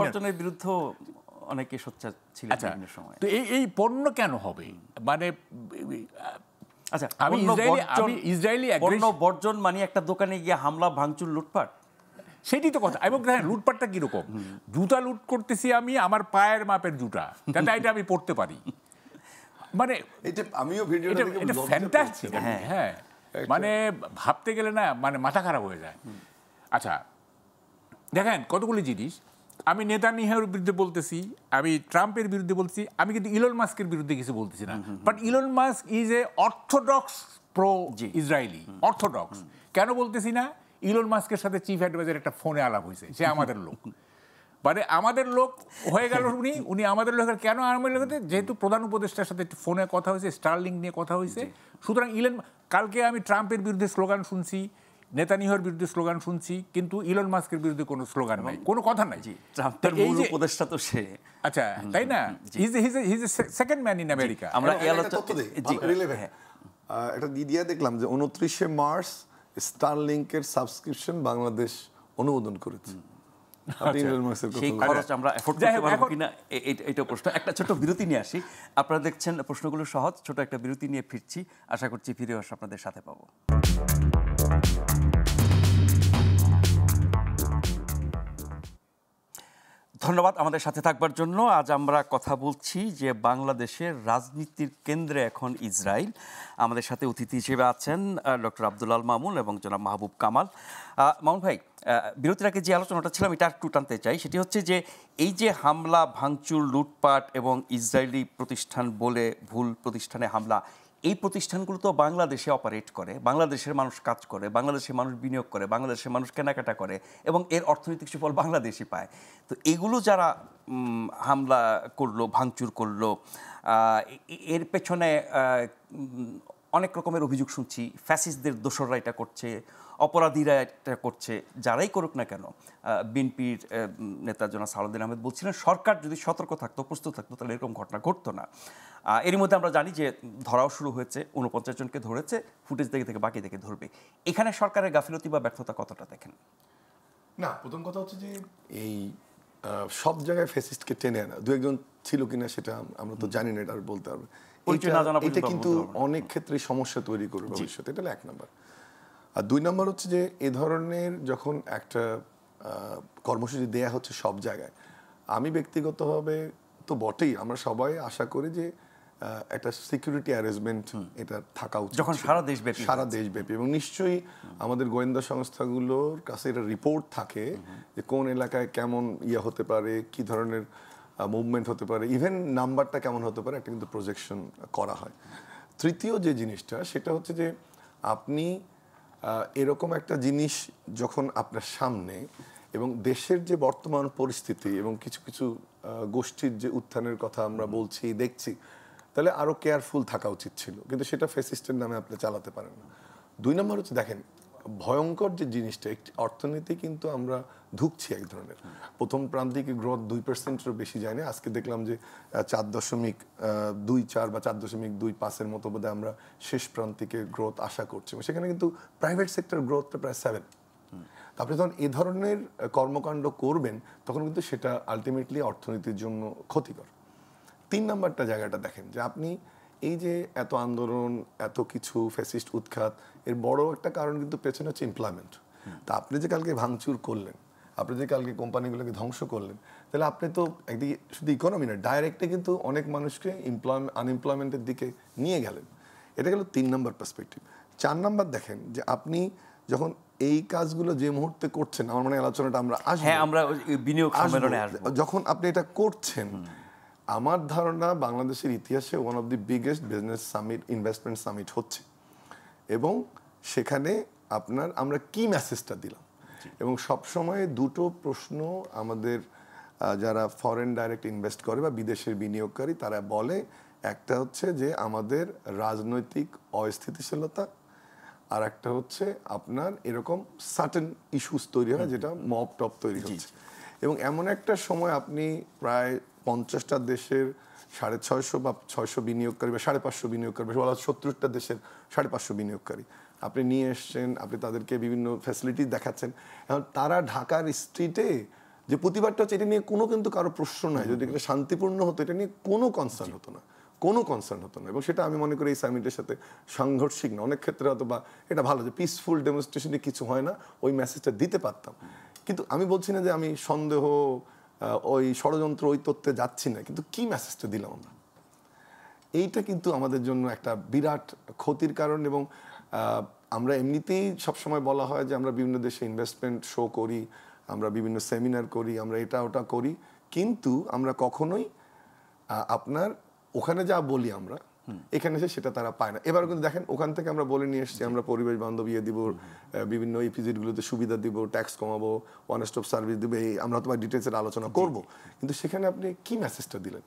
বর্তনের বিরুদ্ধে অনেকে সোচ্চার ছিল বিভিন্ন সময়। তো এই পণ্য কেন হবে? মানে আচ্ছা, আমি ইসরায়েলি পণ্য বর্জন মানে একটা দোকানে গিয়ে হামলা, ভাঙচুর, লুটপাট, সেটাই তো কথা। এবং দেখেন লুটপাটটা কিরকম, জুতা লুট করতেছি আমি, আমার পায়ের মাপের জুতা, যাতে এটা আমি পড়তে পারি, মানে এটা আমিও ভিডিওটা দেখে এটা ফ্যান্টাস্টিক, হ্যাঁ, মানে ভাবতে গেলে না মানে মাথা খারাপ হয়ে যায়। আচ্ছা, দেখেন কতগুলি জিনিস, আমি নেতানিয়াহুর বিরুদ্ধে বলতেছি, আমি ট্রাম্পের বিরুদ্ধে বলছি, আমি কিন্তু ইলন মাস্কের বিরুদ্ধে কিছু বলতেছি না। But Elon Musk is a orthodox pro Israeli, orthodox. কেন বলতেছি না? ইলন মাস্কের সাথে চিফ অ্যাডভাইজার একটা ফোনে আলাপ হয়েছে, সে আমাদের লোক, মানে আমাদের লোক হয়ে গেল উনি আমাদের লোকের। কেন আমাদের লোক? যেহেতু প্রধান উপদেষ্টার সাথে ফোনে কথা হয়েছে, স্টারলিংক নিয়ে কথা হয়েছে। সুতরাং কালকে আমি ট্রাম্পের বিরুদ্ধে স্লোগান শুনছি, নেতানিয়াহুর বিরুদ্ধে স্লোগান শুনছি, কিন্তু ইলন মাস্কের বিরুদ্ধে কোনো স্লোগান নাই, কোনো কথা নাই। ট্রাম্পের মূল উপদেষ্টা তো সে, আচ্ছা তাই না? He is second man in America. আমরা একটা দিয়ে দেখলাম যে 29শে মার্চ স্টারলিংকের সাবস্ক্রিপশন বাংলাদেশ অনুমোদন করেছে। সেই খরচ আমরা এফোর্ড করতে পারবো কিনা এইটা প্রশ্ন। একটা ছোট বিরতি নিয়ে আসি। আপনারা দেখছেন প্রশ্নগুলো সহজ, ছোট একটা বিরতি নিয়ে ফিরছি। আশা করছি ফিরে আসা আপনাদের সাথে পাবো। ধন্যবাদ আমাদের সাথে থাকবার জন্য। আজ আমরা কথা বলছি যে বাংলাদেশের রাজনীতির কেন্দ্রে এখন ইসরায়েল। আমাদের সাথে অতিথি হিসেবে আছেন ডক্টর আব্দুল আল মামুন এবং জনাব মাহবুব কামাল। মামুন ভাই, বিরতির আগে যে আলোচনাটা ছিল আমি এটা একটু টানতে চাই। সেটি হচ্ছে যে এই যে হামলা, ভাঙচুর, লুটপাট এবং ইসরায়েলি প্রতিষ্ঠান বলে ভুল প্রতিষ্ঠানে হামলা, এই প্রতিষ্ঠানগুলো তো বাংলাদেশে অপারেট করে, বাংলাদেশের মানুষ কাজ করে, বাংলাদেশের মানুষ বিনিয়োগ করে, বাংলাদেশের মানুষ কেনাকাটা করে এবং এর অর্থনৈতিক সুফল বাংলাদেশই পায়। তো এগুলো যারা হামলা করলো, ভাঙচুর করলো, এর পেছনে অনেক রকমের অভিযোগ শুনছি। ফ্যাসিস্টদের দোসররা এটা করছে, অপরাধীরা এটা করছে। যারাই করুক না কেন, বিএনপির নেতা জনাব সালাউদ্দিন আহমেদ বলছিলেন সরকার যদি সতর্ক থাকতো, প্রস্তুত থাকতো, তাহলে এরকম ঘটনা ঘটতো না। এরই মধ্যে আমরা জানি যে ধরাও শুরু হয়েছে, 49 জনকে ধরেছে, ফুটেজ দেখে থেকে বাকি দেখে ধরবে। এখানে সরকারের গাফিলতি বা ব্যর্থতা কতটা দেখেন? না, প্রথম কথা হচ্ছে যে এই সব জায়গায় ফ্যাসিস্টকে টেনে আনা, দু একজন ছিল কিনা সেটা আমরা তো জানি না, এটা আর বলতে হবে। এটা কিন্তু অনেক ক্ষেত্রে সমস্যা তৈরি করবে ভবিষ্যতে, এটা 1 নম্বর। আর 2 নম্বর হচ্ছে যে এ ধরনের যখন একটা কর্মসূচি দেয়া হচ্ছে সব জায়গায়, আমি ব্যক্তিগতভাবে তো বটেই, আমরা সবাই আশা করি যে একটা সিকিউরিটি অ্যারেঞ্জমেন্ট এটা থাকা উচিত যখন সারা দেশব্যাপী এবং নিশ্চয়ই আমাদের গোয়েন্দা সংস্থাগুলোর কাছে এটা রিপোর্ট থাকে যে কোন এলাকায় কেমন হতে পারে, কি ধরনের মুভমেন্ট হতে পারে, ইভেন নাম্বারটা কেমন হতে পারে, একটা কিন্তু প্রজেকশন করা হয়। তৃতীয় যে জিনিসটা সেটা হচ্ছে যে আপনি এরকম একটা জিনিস যখন আপনার সামনে এবং দেশের যে বর্তমান পরিস্থিতি এবং কিছু কিছু গোষ্ঠীর যে উত্থানের কথা আমরা বলছি, দেখছি, তাহলে আরও কেয়ারফুল থাকা উচিত ছিল, কিন্তু সেটা ফ্যাসিস্টের নামে আপনি চালাতে পারেন না। 2 নম্বর হচ্ছে দেখেন ভয়ঙ্কর যে জিনিসটা, একটি অর্থনীতি কিন্তু আমরা ঢুকছি এক ধরনের, প্রথম প্রান্তিক গ্রোথ 2%-এরও বেশি যায়নি। আজকে দেখলাম যে 4.24 বা 4.25 মতো বোধহয় আমরা শেষ প্রান্তিকে গ্রোথ আশা করছি। সেখানে কিন্তু প্রাইভেট সেক্টর গ্রোথটা প্রায় 7। তারপরে যখন এ ধরনের কর্মকাণ্ড করবেন তখন কিন্তু সেটা আলটিমেটলি অর্থনীতির জন্য ক্ষতিকর। 3 নম্বরটা জায়গাটা দেখেন যে আপনি এই যে এত আন্দোলন, এত কিছু ফ্যাসিস্ট উৎখাত, এর বড় একটা কারণ কিন্তু পেছনে হচ্ছে এমপ্লয়মেন্ট। তা আপনি যে কালকে ভাঙচুর করলেন, আপনি যে কালকে কোম্পানিগুলোকে ধ্বংস করলেন, তাহলে আপনি তো একদিকে শুধু ইকোনমি না, ডাইরেক্টে কিন্তু অনেক মানুষকে আনএমপ্লয়মেন্টের দিকে নিয়ে গেলেন। এটা গেল 3 নম্বর পার্সপেক্টিভ। 4 নম্বর দেখেন যে আপনি যখন এই কাজগুলো যে মুহূর্তে করছেন, আমার মনে হয় আলোচনাটা আমরা আসবো, আমরা বিনিয়োগ সম্মেলনে আসবো, যখন আপনি এটা করছেন, আমার ধারণা বাংলাদেশের ইতিহাসে one of the biggest business summit, investment summit হচ্ছে। এবং সেখানে আমরা কি মেসেজটা দিলাম, এবং সবসময় দুটো প্রশ্ন আমাদের যারা ফরেন ডাইরেক্ট ইনভেস্ট করে বা বিদেশের বিনিয়োগকারী তারা বলে, একটা হচ্ছে যে আমাদের রাজনৈতিক অস্থিতিশীলতা, আর একটা হচ্ছে আপনার এরকম সার্টেন ইস্যুস তৈরি হয় যেটা মব টপ তৈরি হচ্ছে। এবং এমন একটা সময় আপনি প্রায় 50টা দেশের 650 বা 600 বিনিয়োগকারী বা 550 বিনিয়োগকারী, বলা 70টা দেশের 550 বিনিয়োগকারী আপনি নিয়ে এসছেন, আপনি তাদেরকে বিভিন্ন ফ্যাসিলিটি দেখাচ্ছেন। এখন তারা ঢাকার স্ট্রিটে যে প্রতিবাদটা হচ্ছে, এটা নিয়ে কিন্তু কারো প্রশ্ন নাই, যদি এটা শান্তিপূর্ণ হতো এটা নিয়ে কোনো কনসার্ন হতো না, এবং সেটা আমি মনে করি এই সামিটের সাথে সাংঘর্ষিক না, অনেক ক্ষেত্রে হয়তো বা এটা ভালো যে পিসফুল ডেমনস্ট্রেশনে কিছু হয় না, ওই মেসেজটা দিতে পারতাম। কিন্তু আমি বলছি না যে আমি সন্দেহ, ওই ষড়যন্ত্র, ওই তথ্যে যাচ্ছি না, কিন্তু কি মেসেজটা দিলাম আমরা, এইটা কিন্তু আমাদের জন্য একটা বিরাট ক্ষতির কারণ। এবং আমরা এমনিতেই সবসময় বলা হয় যে আমরা বিভিন্ন দেশে ইনভেস্টমেন্ট শো করি, আমরা বিভিন্ন সেমিনার করি, আমরা এটা ওটা করি, কিন্তু আমরা কখনোই আপনার ওখানে যা বলি আমরা এখানে এসে সেটা তারা পায় না। এবার কিন্তু দেখেন ওখান থেকে আমরা বলে নিয়ে এসেছি আমরা পরিবেশ বান্ধব ইয়ে দিব, বিভিন্ন ইপিজিটগুলোতে সুবিধা দিব, ট্যাক্স কমাবো, ওয়ান স্টপ সার্ভিস দিব, এই আমরা তোমার ডিটেলসের আলোচনা করব, কিন্তু সেখানে আপনি কি মেসেজটা দিলেন?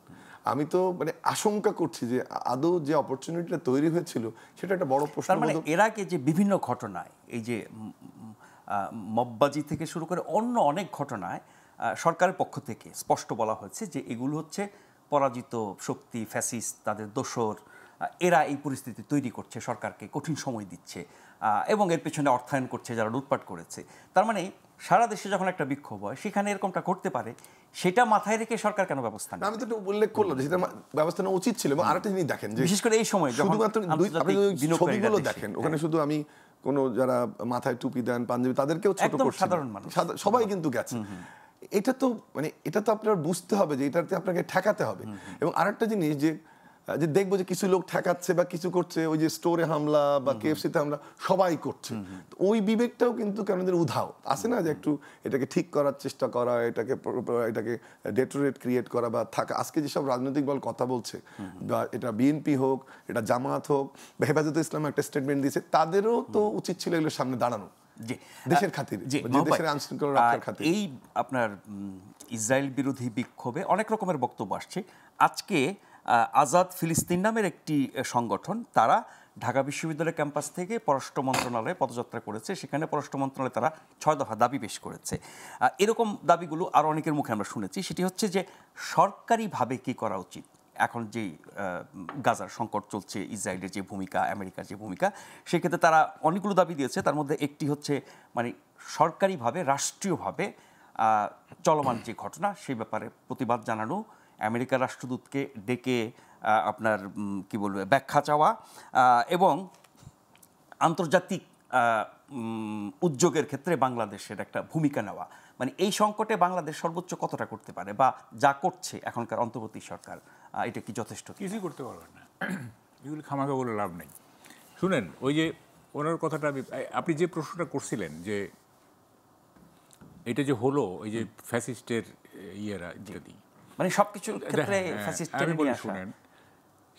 আমি তো মানে আশঙ্কা করছি যে আদৌ যে অপরচুনিটিটা তৈরি হয়েছিল সেটা একটা বড় প্রশ্ন। মানে এর আগে যে বিভিন্ন ঘটনায় এই যে মববাজি থেকে শুরু করে অন্য অনেক ঘটনায় সরকারের পক্ষ থেকে স্পষ্ট বলা হয়েছে যে এগুলো হচ্ছে পরাজিত শক্তি, ফ্যাসিস্ট, তাদের দোসর, এরা এই পরিস্থিতি তৈরি করছে, সরকারকে কঠিন সময় দিচ্ছে এবং এর পেছনে অর্থায়ন করছে যারা লুটপাট করেছে। তার মানে সারা দেশে যখন একটা বিক্ষোভ হয় সেখানে এরকমটা করতে পারে, সেটা মাথায় রেখে সরকার কেন ব্যবস্থা নেয়? আমি তো উল্লেখ করলাম যে সেটা ব্যবস্থা নেওয়া উচিত ছিল। এবং আরেকটা জিনিস দেখেন যে বিশেষ করে এই সময় শুধুমাত্র ছবিগুলো দেখেন, ওখানে শুধু আমি কোনো যারা মাথায় টুপি দেন, পাঞ্জাবি, তাদেরকেও ছোট করছি, সাধারণ মানুষ সবাই কিন্তু গেছে। এটা তো মানে এটা তো আপনার বুঝতে হবে যে এটাতে আপনাকে ঠেকাতে হবে। এবং আরেকটা জিনিস যে দেখবো যে কিছু লোক ঠেকাচ্ছে বা কিছু করছে, ওই যে স্টোরে হামলা বা কেএফসিতে হামলা সবাই করছে, ওই বিবেকটাও কিন্তু কেন উধাও আছে না, যে একটু এটাকে ঠিক করার চেষ্টা করা, এটাকে ডেটোরেট ক্রিয়েট করা বা থাকা। আজকে যেসব রাজনৈতিক দল কথা বলছে, বা এটা বিএনপি হোক, এটা জামাত হোক বা হেফাজতে ইসলাম একটা স্টেটমেন্ট দিয়েছে, তাদেরও তো উচিত ছিল এগুলোর সামনে দাঁড়ানো দেশের খাতিরে, দেশের আইনশৃঙ্খলা রক্ষার খাতিরে। এই আপনার ইসরায়েল বিরোধী বিক্ষোভে অনেক রকমের বক্তব্য আসছে। আজকে আজাদ ফিলিস্তিন নামের একটি সংগঠন, তারা ঢাকা বিশ্ববিদ্যালয় ক্যাম্পাস থেকে পররাষ্ট্র মন্ত্রণালয়ে পদযাত্রা করেছে। সেখানে পররাষ্ট্র মন্ত্রণালয়ে তারা 6 দফা দাবি পেশ করেছে। এরকম দাবিগুলো আরও অনেকের মুখে আমরা শুনেছি। সেটি হচ্ছে যে সরকারিভাবে কি করা উচিত, এখন যেই গাজার সংকট চলছে, ইসরায়েলের যে ভূমিকা, আমেরিকার যে ভূমিকা, সেক্ষেত্রে তারা অনেকগুলো দাবি দিয়েছে। তার মধ্যে একটি হচ্ছে মানে সরকারিভাবে, রাষ্ট্রীয়ভাবে চলমান যে ঘটনা সেই ব্যাপারে প্রতিবাদ জানানো, আমেরিকার রাষ্ট্রদূতকে ডেকে আপনার কি বলবে ব্যাখ্যা চাওয়া, এবং আন্তর্জাতিক উদ্যোগের ক্ষেত্রে বাংলাদেশের একটা ভূমিকা নেওয়া। মানে এই সংকটে বাংলাদেশ সর্বোচ্চ কতটা করতে পারে, বা যা করছে এখনকার অন্তর্বর্তী সরকার, এটা কি যথেষ্ট? কিছুই করতে পারবেন না, এগুলি খামাখা বলে লাভ নেই। শুনেন, ওই যে ওনার কথাটা আপনি যে প্রশ্নটা করছিলেন যে এটা যে হলো, ওই যে ফ্যাসিস্টের ইয়েরা ইত্যাদি, মানে সবকিছুর ক্ষেত্রে ফ্যাসিস্ট আমি বলি শুনেন,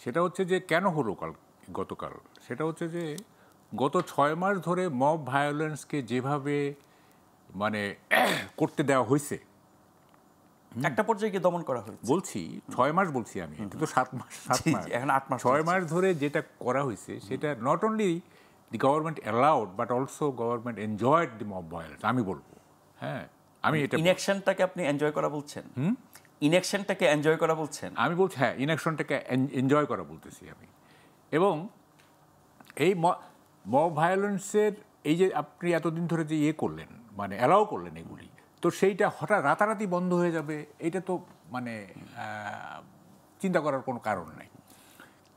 সেটা হচ্ছে যে কেন হলো গতকাল, সেটা হচ্ছে যে গত 6 মাস ধরে মব ভায়োলেন্সকে যেভাবে মানে করতে দেওয়া হয়েছে, একটা পর্যায়ে গিয়ে দমন করা হয়েছে, বলছি 6 মাস বলছি আমি, কিন্তু 7 মাস, এখন 8 মাস, 6 মাস ধরে যেটা করা হয়েছে সেটা not only the government allowed but also government enjoyed the mob violence, আমি বলবো। হ্যাঁ, আমি এটা ইনঅ্যাকশনটাকে আপনি এনজয় করা বলছেন? ইনঅ্যাকশনটাকে এনজয় করা বলছেন? আমি বলছি হ্যাঁ, ইনঅ্যাকশনটাকে এনজয় করা বলতেছি আমি। এবং এই মব ভায়োলেন্সের এই যে আপনি এতদিন ধরে যে ইয়ে করলেন, মানে অ্যালাউ করলেন এগুলি, তো সেইটা হঠাৎ রাতারাতি বন্ধ হয়ে যাবে, এটা তো মানে চিন্তা করার কোনো কারণ নেই।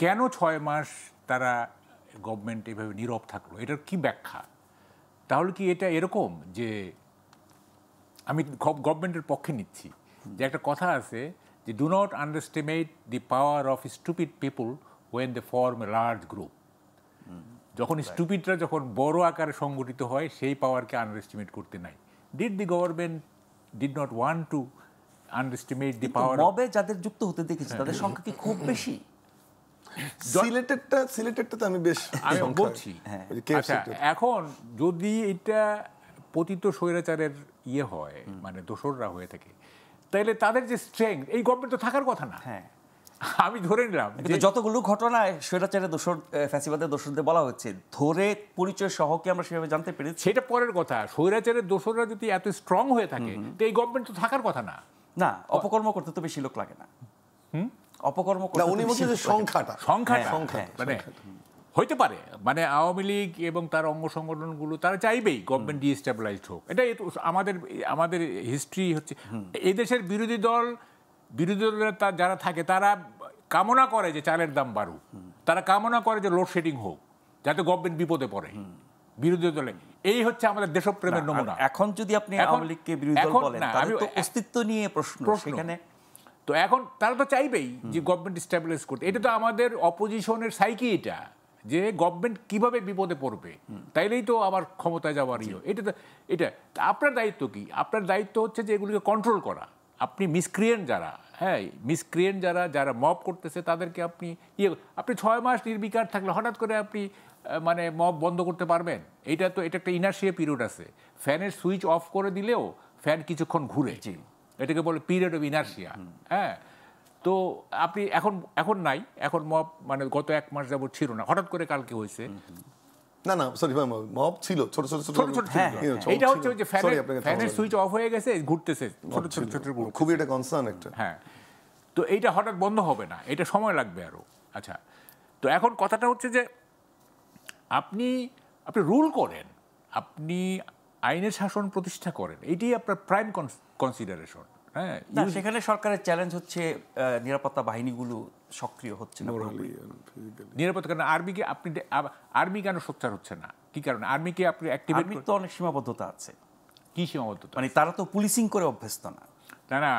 কেন 6 মাস তারা গভর্নমেন্ট এভাবে নীরব থাকলো, এটার কি ব্যাখ্যা? তাহলে কি এটা এরকম যে আমি গভর্নমেন্টের পক্ষে নিচ্ছি, যে একটা কথা আছে যে do not underestimate the power of stupid people when they form a large group. যখন স্টুপিডরা যখন বড় আকারে সংগঠিত হয়, সেই পাওয়ারকে আন্ডারস্টিমেট করতে নাই। Did the government did not want to underestimate the power? মবে যাদের যুক্ত হতে দেখেছি তাদের সংখ্যা কি খুব বেশি? সিলেটেডটা তো আমি বেশ বলছি। আচ্ছা, এখন যদি এটা পতিত স্বৈরাচারের ইয়ে হয়, মানে দোসররা হয়ে থাকে, তাহলে তাদের যে স্ট্রেংথ, এই গভর্নমেন্ট তো থাকার কথা না। হ্যাঁ, আমি ধরে নিলাম যে যতগুলো ঘটনায় স্বৈরাচারের দোসর, ফ্যাসিবাদের দোসরদের বলা হচ্ছে, ধরে পরিচয় সহ কি আমরা সেভাবে জানতে পেরেছি? সেটা পরের কথা। স্বৈরাচারের দোসররা যদি এত স্ট্রং হয়ে থাকে, তো এই গভর্নমেন্ট তো থাকার কথা না। না, অপকর্ম করতে তো বেশি লোক লাগে না। অপকর্ম করতে উনি বলছেন যে সংখ্যাটা মানে হইতে পারে, মানে আওয়ামী লীগ এবং তার অঙ্গ সংগঠনগুলো তারা চাইবেই গভর্নমেন্ট ডিস্টেবিলাইজড হোক। এটা আমাদের হিস্ট্রি হচ্ছে, এই দেশের বিরোধী দলেরা যারা থাকে তারা কামনা করে যে চালের দাম বাড়ুক, তারা কামনা করে যে লোডশেডিং হোক, যাতে গভর্নমেন্ট বিপদে পড়ে। বিরোধী দলে এই হচ্ছে আমাদের দেশপ্রেমের নমুনা। এখন যদি আপনি আওয়ামী লীগকে বিরোধী দল বলেন, তাহলে তো অস্তিত্ব নিয়ে প্রশ্ন সেখানে। তো এখন তারা তো চাইবেই যে গভর্নমেন্ট স্টেবিলাইজ করতে। এটা তো আমাদের অপোজিশনের সাইকি, এটা যে গভর্নমেন্ট কিভাবে বিপদে পড়বে, তাইলেই তো আবার ক্ষমতায় যাওয়ার এটা আপনার দায়িত্ব কি? আপনার দায়িত্ব হচ্ছে যে এগুলিকে কন্ট্রোল করা। আপনি মিসক্রিয়েন্ট যারা যারা মব করতেছে তাদেরকে আপনি আপনি 6 মাস নির্বিকার থাকলে হঠাৎ করে আপনি মানে মব বন্ধ করতে পারবেন? এটা একটা ইনার্শিয়া পিরিয়ড আছে। ফ্যানের সুইচ অফ করে দিলেও ফ্যান কিছুক্ষণ ঘুরে, এটাকে বলে পিরিয়ড অফ ইনার্শিয়া। হ্যাঁ, তো আপনি এখন নাই, এখন মব মানে গত 1 মাস যাবত ছিল না, হঠাৎ করে কালকে হয়েছে। না সরি ভাই, মব ছিল ছোট ছোট এইটা হচ্ছে যে ফ্যানের সুইচ অফ হয়ে গেছে, ঘুরতেছে ছোট ছোট, খুবই এটা কনসার্ন একটা। হ্যাঁ, তো এইটা হঠাৎ বন্ধ হবে না, এটা সময় লাগবে আরো। আচ্ছা, তো এখন কথাটা হচ্ছে যে আপনি রুল করেন, আপনি আইনের শাসন প্রতিষ্ঠা করেন, এইটাই আপনার প্রাইম কনসিডারেশন। হ্যাঁ, সেখানে সরকারের চ্যালেঞ্জ হচ্ছে নিরাপত্তা বাহিনীগুলো সক্রিয় হচ্ছে না। নিরাপত্তা কেন আর্মি কেন সোচ্চার হচ্ছে না? কি কারণে? আর্মিকে আপনি অ্যাক্টিভেট তো অনেক সীমাবদ্ধতা আছে। কি সীমাবদ্ধতা? মানে তারা তো পুলিশিং করে অভ্যস্ত না। না,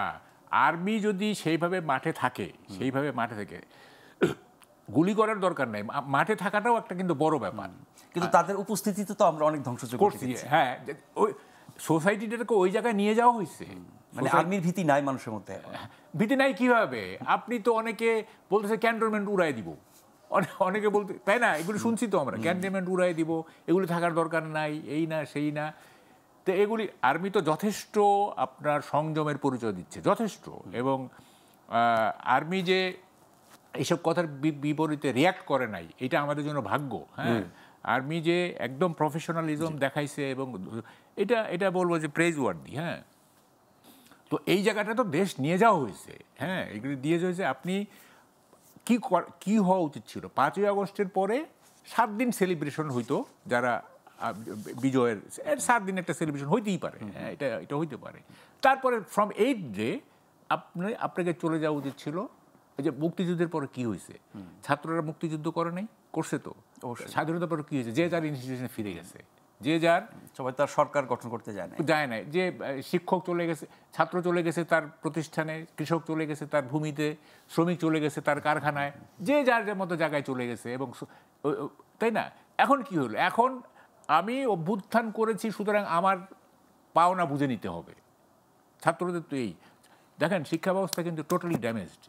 আর্মি যদি সেইভাবে মাঠে থাকে, গুলি করার দরকার নাই, মাঠে থাকাটাও একটা কিন্তু বড় ব্যাপার। কিন্তু তাদের উপস্থিতিতে তো আমরা অনেক ধ্বংসযোগ্য করছি। হ্যাঁ, ওই সোসাইটিটাকে ওই জায়গায় নিয়ে যাওয়া হয়েছে। মানে আর্মির ভীতি নাই মানুষের মধ্যে। ভীতি নাই কিভাবে? আপনি তো অনেকে বলতেছে ক্যান্টনমেন্ট উড়াই দিব, অনেকে বলতে, তাই না? এগুলো শুনছি তো আমরা, ক্যান্টনমেন্ট উড়াই দিব, এগুলি থাকার দরকার নাই, এই না সেই না। তো এগুলি আর্মি তো যথেষ্ট আপনার সংযমের পরিচয় দিচ্ছে, যথেষ্ট। এবং আর্মি যে এইসব কথার বিপরীতে রিয়াক্ট করে নাই, এটা আমাদের জন্য ভাগ্য। হ্যাঁ, আর্মি যে একদম প্রফেশনালিজম দেখাইছে, এবং এটা বলবো যে প্রেজ ওয়ার্দি। হ্যাঁ, তো এই জায়গাটা তো দেশ নিয়ে যাওয়া হয়েছে। হ্যাঁ, এগুলি দিয়ে হয়েছে। আপনি কি হওয়া উচিত ছিল? 5ই আগস্টের পরে 7 দিন সেলিব্রেশন হইতো, যারা বিজয়ের 7 দিন একটা সেলিব্রেশন হইতেই পারে। হ্যাঁ, এটা হইতে পারে। তারপরে ফ্রম 8 ডে আপনাকে চলে যাওয়া উচিত ছিল। এই যে মুক্তিযুদ্ধের পরে কি হয়েছে, ছাত্ররা মুক্তিযুদ্ধ করে নাই, করছে তো। স্বাধীনতার পরে কি হয়েছে? যে যার ইনস্টিটিউশনে ফিরে গেছে, যে যার, সবাই তার সরকার গঠন করতে যায় না। যে শিক্ষক চলে গেছে, ছাত্র চলে গেছে তার প্রতিষ্ঠানে, কৃষক চলে গেছে তার ভূমিতে, শ্রমিক চলে গেছে তার কারখানায়, যে যার মতো জায়গায় চলে গেছে। এবং তাই না, এখন কি হলো? এখন আমি অভ্যুত্থান করেছি, সুতরাং আমার পাওনা বুঝে নিতে হবে। ছাত্রদের তো এই দেখেন, শিক্ষা ব্যবস্থা কিন্তু টোটালি ড্যামেজড,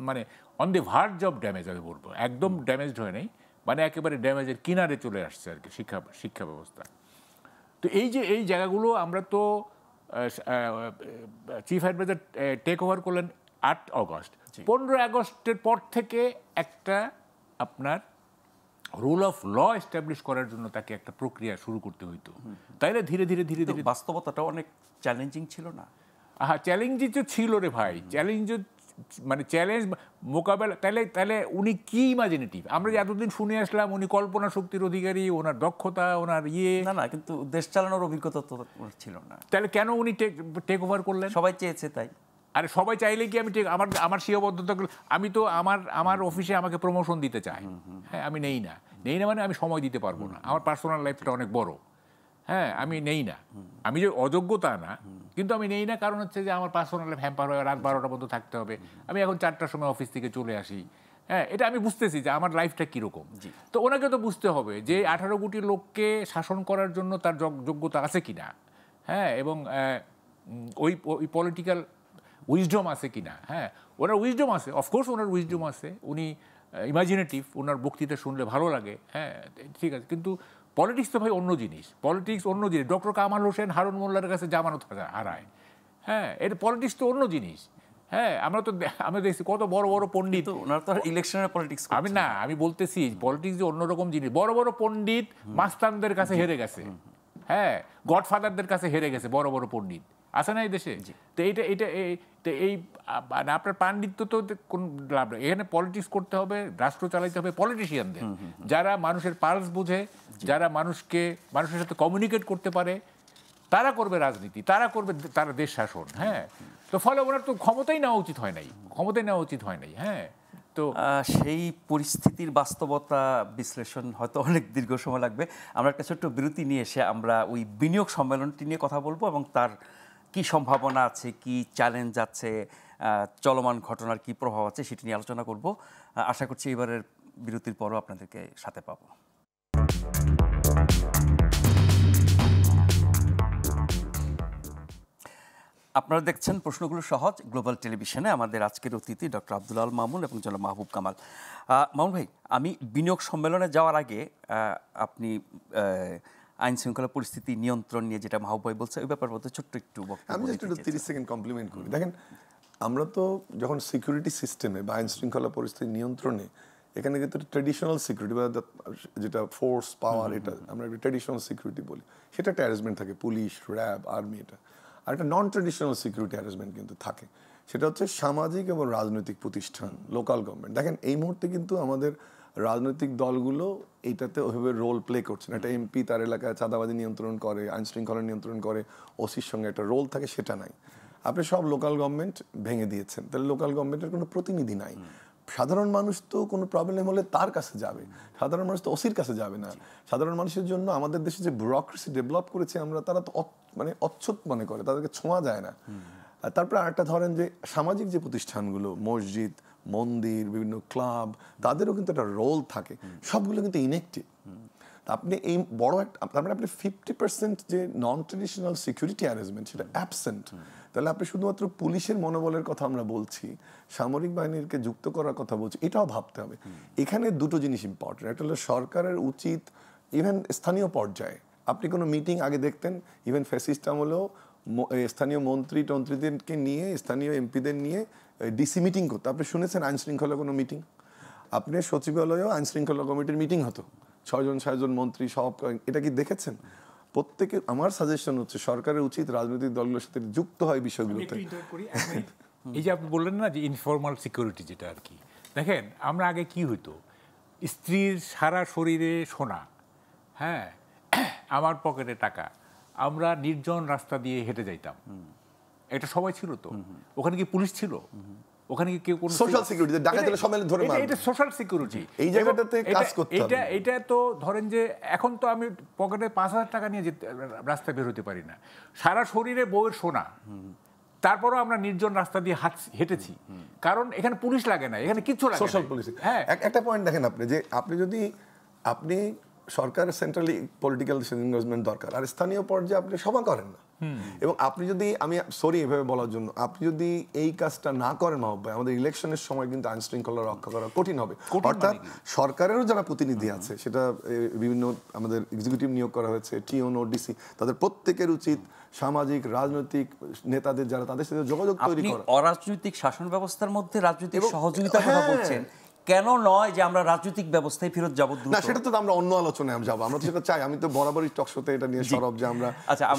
মানে on the verge of damage আমি বলবো। একদম ড্যামেজড হয় নাই, মানে একেবারে ড্যামেজের কিনারে চলে আসছে আর কি শিক্ষা ব্যবস্থা। তো এই জায়গাগুলো আমরা তো চিফ অ্যাডভাইজার টেক ওভার করলেন 8 আগস্ট। 15 আগস্টের পর থেকে একটা আপনার রুল অফ ল এস্টাবলিশ করার জন্য তাকে একটা প্রক্রিয়া শুরু করতে হইতো। তাইলে ধীরে ধীরে বাস্তবতাটা অনেক চ্যালেঞ্জিং ছিল না? চ্যালেঞ্জই তো ছিল রে ভাই, চ্যালেঞ্জ মোকাবেলা। তাহলে উনি কি ইমাজিনেটিভ? আমরা যে এতদিন শুনে আসলাম উনি কল্পনা শক্তির অধিকারী, ওনার দক্ষতা, ওনার না, কিন্তু দেশ চালানোর অভিজ্ঞতা তো ছিল না। তাহলে কেন উনি টেক ওভার করলেন? সবাই চেয়েছে তাই। আরে সবাই চাইলে কি আমি আমার সীমাবদ্ধতা, আমি তো আমার অফিসে আমাকে প্রমোশন দিতে চাই। হ্যাঁ, আমি নেই না মানে আমি সময় দিতে পারবো না, আমার পার্সোনাল লাইফটা অনেক বড়। হ্যাঁ, আমি নেই না, আমি যে অযোগ্যতা না, কিন্তু আমি নেই না কারণ হচ্ছে যে আমার পার্সোনাল লাইফ হ্যাম্পার হয়ে রাত 12টা পর্যন্ত থাকতে হবে। আমি এখন 4টার সময় অফিস থেকে চলে আসি। হ্যাঁ, এটা আমি বুঝতেছি যে আমার লাইফটা কীরকম। তো ওনাকে তো বুঝতে হবে যে 18 কোটি লোককে শাসন করার জন্য তার যোগ্যতা আছে কিনা। হ্যাঁ, এবং ওই পলিটিক্যাল উইজডম আছে কিনা। হ্যাঁ, ওনার উইজডম আছে, অফকোর্স ওনার উইজডম আছে, উনি ইমাজিনেটিভ, ওনার বক্তৃতা শুনলে ভালো লাগে। হ্যাঁ, ঠিক আছে, কিন্তু পলিটিক্স তো ভাই অন্য জিনিস। ডক্টর কামাল হোসেন হারুন মোল্লার কাছে জামানত হারায়। হ্যাঁ, এটা পলিটিক্স তো অন্য জিনিস। হ্যাঁ, আমরা দেখছি কত বড় বড় পণ্ডিত, ইলেকশনের পলিটিক্স। আমি বলতেছি পলিটিক্স যে অন্যরকম জিনিস। বড় বড় পণ্ডিত মাস্তানদের কাছে হেরে গেছে। হ্যাঁ, গডফাদারদের কাছে হেরে গেছে বড় বড় পণ্ডিত, আছে না এই দেশে? তো এই আপনার পাণ্ডিত্য তো কোন লাভ নেই। এখানে পলিটিক্স করতে হবে, রাষ্ট্র চালাইতে হবে পলিটিশিয়ানদের, যারা মানুষের পালস বুঝে, যারা মানুষের সাথে কমিউনিকেট করতে পারে, তারা করবে রাজনীতি, তারা দেশ শাসন। হ্যাঁ, তো ফলে ওনার তো ক্ষমতাই নেওয়া উচিত হয় নাই। হ্যাঁ, তো সেই পরিস্থিতির বাস্তবতা বিশ্লেষণ হয়তো অনেক দীর্ঘ সময় লাগবে। আমরা একটা ছোট্ট বিরতি নিয়ে এসে আমরা ওই বিনিয়োগ সম্মেলনটি নিয়ে কথা বলবো, এবং তার কি সম্ভাবনা আছে, কি চ্যালেঞ্জ আছে, চলমান ঘটনার কি প্রভাব আছে, সেটি নিয়ে আলোচনা করব। আশা করছি এবারের বিরতির পরও আপনাদেরকে সাথে পাবো। আপনারা দেখছেন প্রশ্নগুলো সহজ গ্লোবাল টেলিভিশনে। আমাদের আজকের অতিথি ডক্টর আব্দুল আল মামুন এবং জনাব মাহবুব কামাল। মামুন ভাই, আমি বিনিয়োগ সম্মেলনে যাওয়ার আগে আপনি আইন শৃঙ্খলা পরিস্থিতি নিয়ন্ত্রণ নিয়ে যেটা মাহবুব ভাই বলছে ওই ব্যাপার বলতে ছোট্ট একটু আমি জাস্ট একটু 30 সেকেন্ড কমপ্লিমেন্ট করি। দেখেন, আমরা তো যখন সিকিউরিটি সিস্টেমে বা আইন শৃঙ্খলা পরিস্থিতি নিয়ন্ত্রণে, এখানে কিন্তু ট্রেডিশনাল সিকিউরিটি বা যেটা ফোর্স পাওয়ার, এটা আমরা একটা ট্রেডিশনাল সিকিউরিটি বলি, সেটা একটা অ্যারেঞ্জমেন্ট থাকে, পুলিশ, র্যাব, আর্মি, এটা। আর একটা নন ট্রেডিশনাল সিকিউরিটি অ্যারেঞ্জমেন্ট কিন্তু থাকে, সেটা হচ্ছে সামাজিক এবং রাজনৈতিক প্রতিষ্ঠান, লোকাল গভর্নমেন্ট। দেখেন, এই মুহূর্তে কিন্তু আমাদের রাজনৈতিক দলগুলো এইটাতে ওইভাবে রোল প্লে করছে না। একটা এমপি তার এলাকায় চাঁদাবাজি নিয়ন্ত্রণ করে, আইন শৃঙ্খলা নিয়ন্ত্রণ করে, ওসির সঙ্গে একটা রোল থাকে, সেটা নাই। আপনি সব লোকাল গভর্নমেন্ট ভেঙে দিয়েছেন, তাহলে লোকাল গভর্নমেন্টের কোনো প্রতিনিধি নাই। সাধারণ মানুষ তো কোনো প্রবলেম হলে তার কাছে যাবে, সাধারণ মানুষ তো ওসির কাছে যাবে না। সাধারণ মানুষের জন্য আমাদের দেশে যে ব্যুরোক্রেসি ডেভেলপ করেছে আমরা, তারা তো মানে অচ্ছুত মনে করে, তাদেরকে ছোঁয়া যায় না। আর তারপরে আরেকটা ধরেন যে সামাজিক যে প্রতিষ্ঠানগুলো, মসজিদ, মন্দির, বিভিন্ন ক্লাব, তাদেরও কিন্তু একটা রোল থাকে, সবগুলো কিন্তু ইনএক্টিভ। আপনি এই বড় একটা, তারপরে আপনি 50% যে নন ট্রেডিশনাল সিকিউরিটি অ্যারেঞ্জমেন্ট সেটা অ্যাবসেন্ট। তাহলে আপনি শুধুমাত্র পুলিশের মনোবলের কথা আমরা বলছি, সামরিক বাহিনীকে যুক্ত করার কথা বলছি, এটাও ভাবতে হবে। এখানে দুটো জিনিস ইম্পর্টেন্ট। একটা হলো সরকারের উচিত ইভেন স্থানীয় পর্যায়ে, আপনি কোনো মিটিং আগে দেখতেন, ইভেন ফ্যাসিস্ট আমলেও স্থানীয় মন্ত্রীদেরকে নিয়ে, স্থানীয় এমপিদের নিয়ে ডিসি মিটিং করতো। আপনি শুনেছেন আইন শৃঙ্খলা কোনো মিটিং? আপনি সচিবালয়েও আইন শৃঙ্খলা কমিটির মিটিং হতো, 6জন মন্ত্রী সব, এটা কি দেখেছেন? প্রত্যেকে, আমার সাজেশন হচ্ছে সরকারের উচিত রাজনৈতিক দলগুলোর সাথে যুক্ত হয় বিষয়গুলোতে। এই যে আপনি বললেন না যে ইনফর্মাল সিকিউরিটি, যেটা আর কি, দেখেন আমরা আগে কি হইতো, স্ত্রীর সারা শরীরে সোনা, হ্যাঁ, আমার পকেটে টাকা, আমরা নির্জন রাস্তা দিয়ে হেঁটে যাইতাম, এটা সবাই ছিল তো। ওখানে কি পুলিশ ছিল? ওখানে কি কেউ কোনো সোশ্যাল সিকিউরিটি, ডাকাত দিলে সবাই ধরে মারবে, এটা সোশ্যাল সিকিউরিটি। এই জায়গাটাতে কাজ করতে হবে। এটা তো ধরেন যে এখন তো আমি পকেটে 5,000 টাকা নিয়ে রাস্তায় বের হতে পারি না, সারা শরীরে বউয়ের সোনা, তারপরও আমরা নির্জন রাস্তা দিয়ে হেঁটেছি, কারণ এখানে পুলিশ লাগে না, এখানে কিছু লাগে না, সোশ্যাল পুলিশ। হ্যাঁ, একটা পয়েন্ট দেখেন আপনি, যে আপনি যদি সরকারের সেন্ট্রালি পলিটিক্যাল ইনভেস্টমেন্ট দরকার, আর স্থানীয় পর্যায়ে আপনি সভা করেন না। এবং আপনি যদি, আমি সরি এভাবে বলার জন্য, আপনি যদি এই কাজটা না করেন মাহবুব ভাই, আমাদের ইলেকশনের সময় কিন্তু আইন শৃঙ্খলা রক্ষা করা কঠিন হবে। অর্থাৎ সরকারেরও যারা প্রতিনিধি আছে, সেটা বিভিন্ন আমাদের এক্সিকিউটিভ নিয়োগ করা হয়েছে, টিওনো, ডিসি, তাদের প্রত্যেকের উচিত সামাজিক রাজনৈতিক নেতাদের যারা, তাদের সাথে যোগাযোগ তৈরি করা। অরাজনৈতিক শাসন ব্যবস্থার মধ্যে রাজনৈতিক সহযোগিতার কথা বলছেন, কেন নয় যে আমরা রাজনৈতিক ব্যবস্থায় ফেরত যাব? না, সেটা তো আমরা অন্য আলোচনায় যাবো, আমরা তো সেটা চাই। আমি তো বরাবরই টকশোতে এটা নিয়ে সরব যে আমরা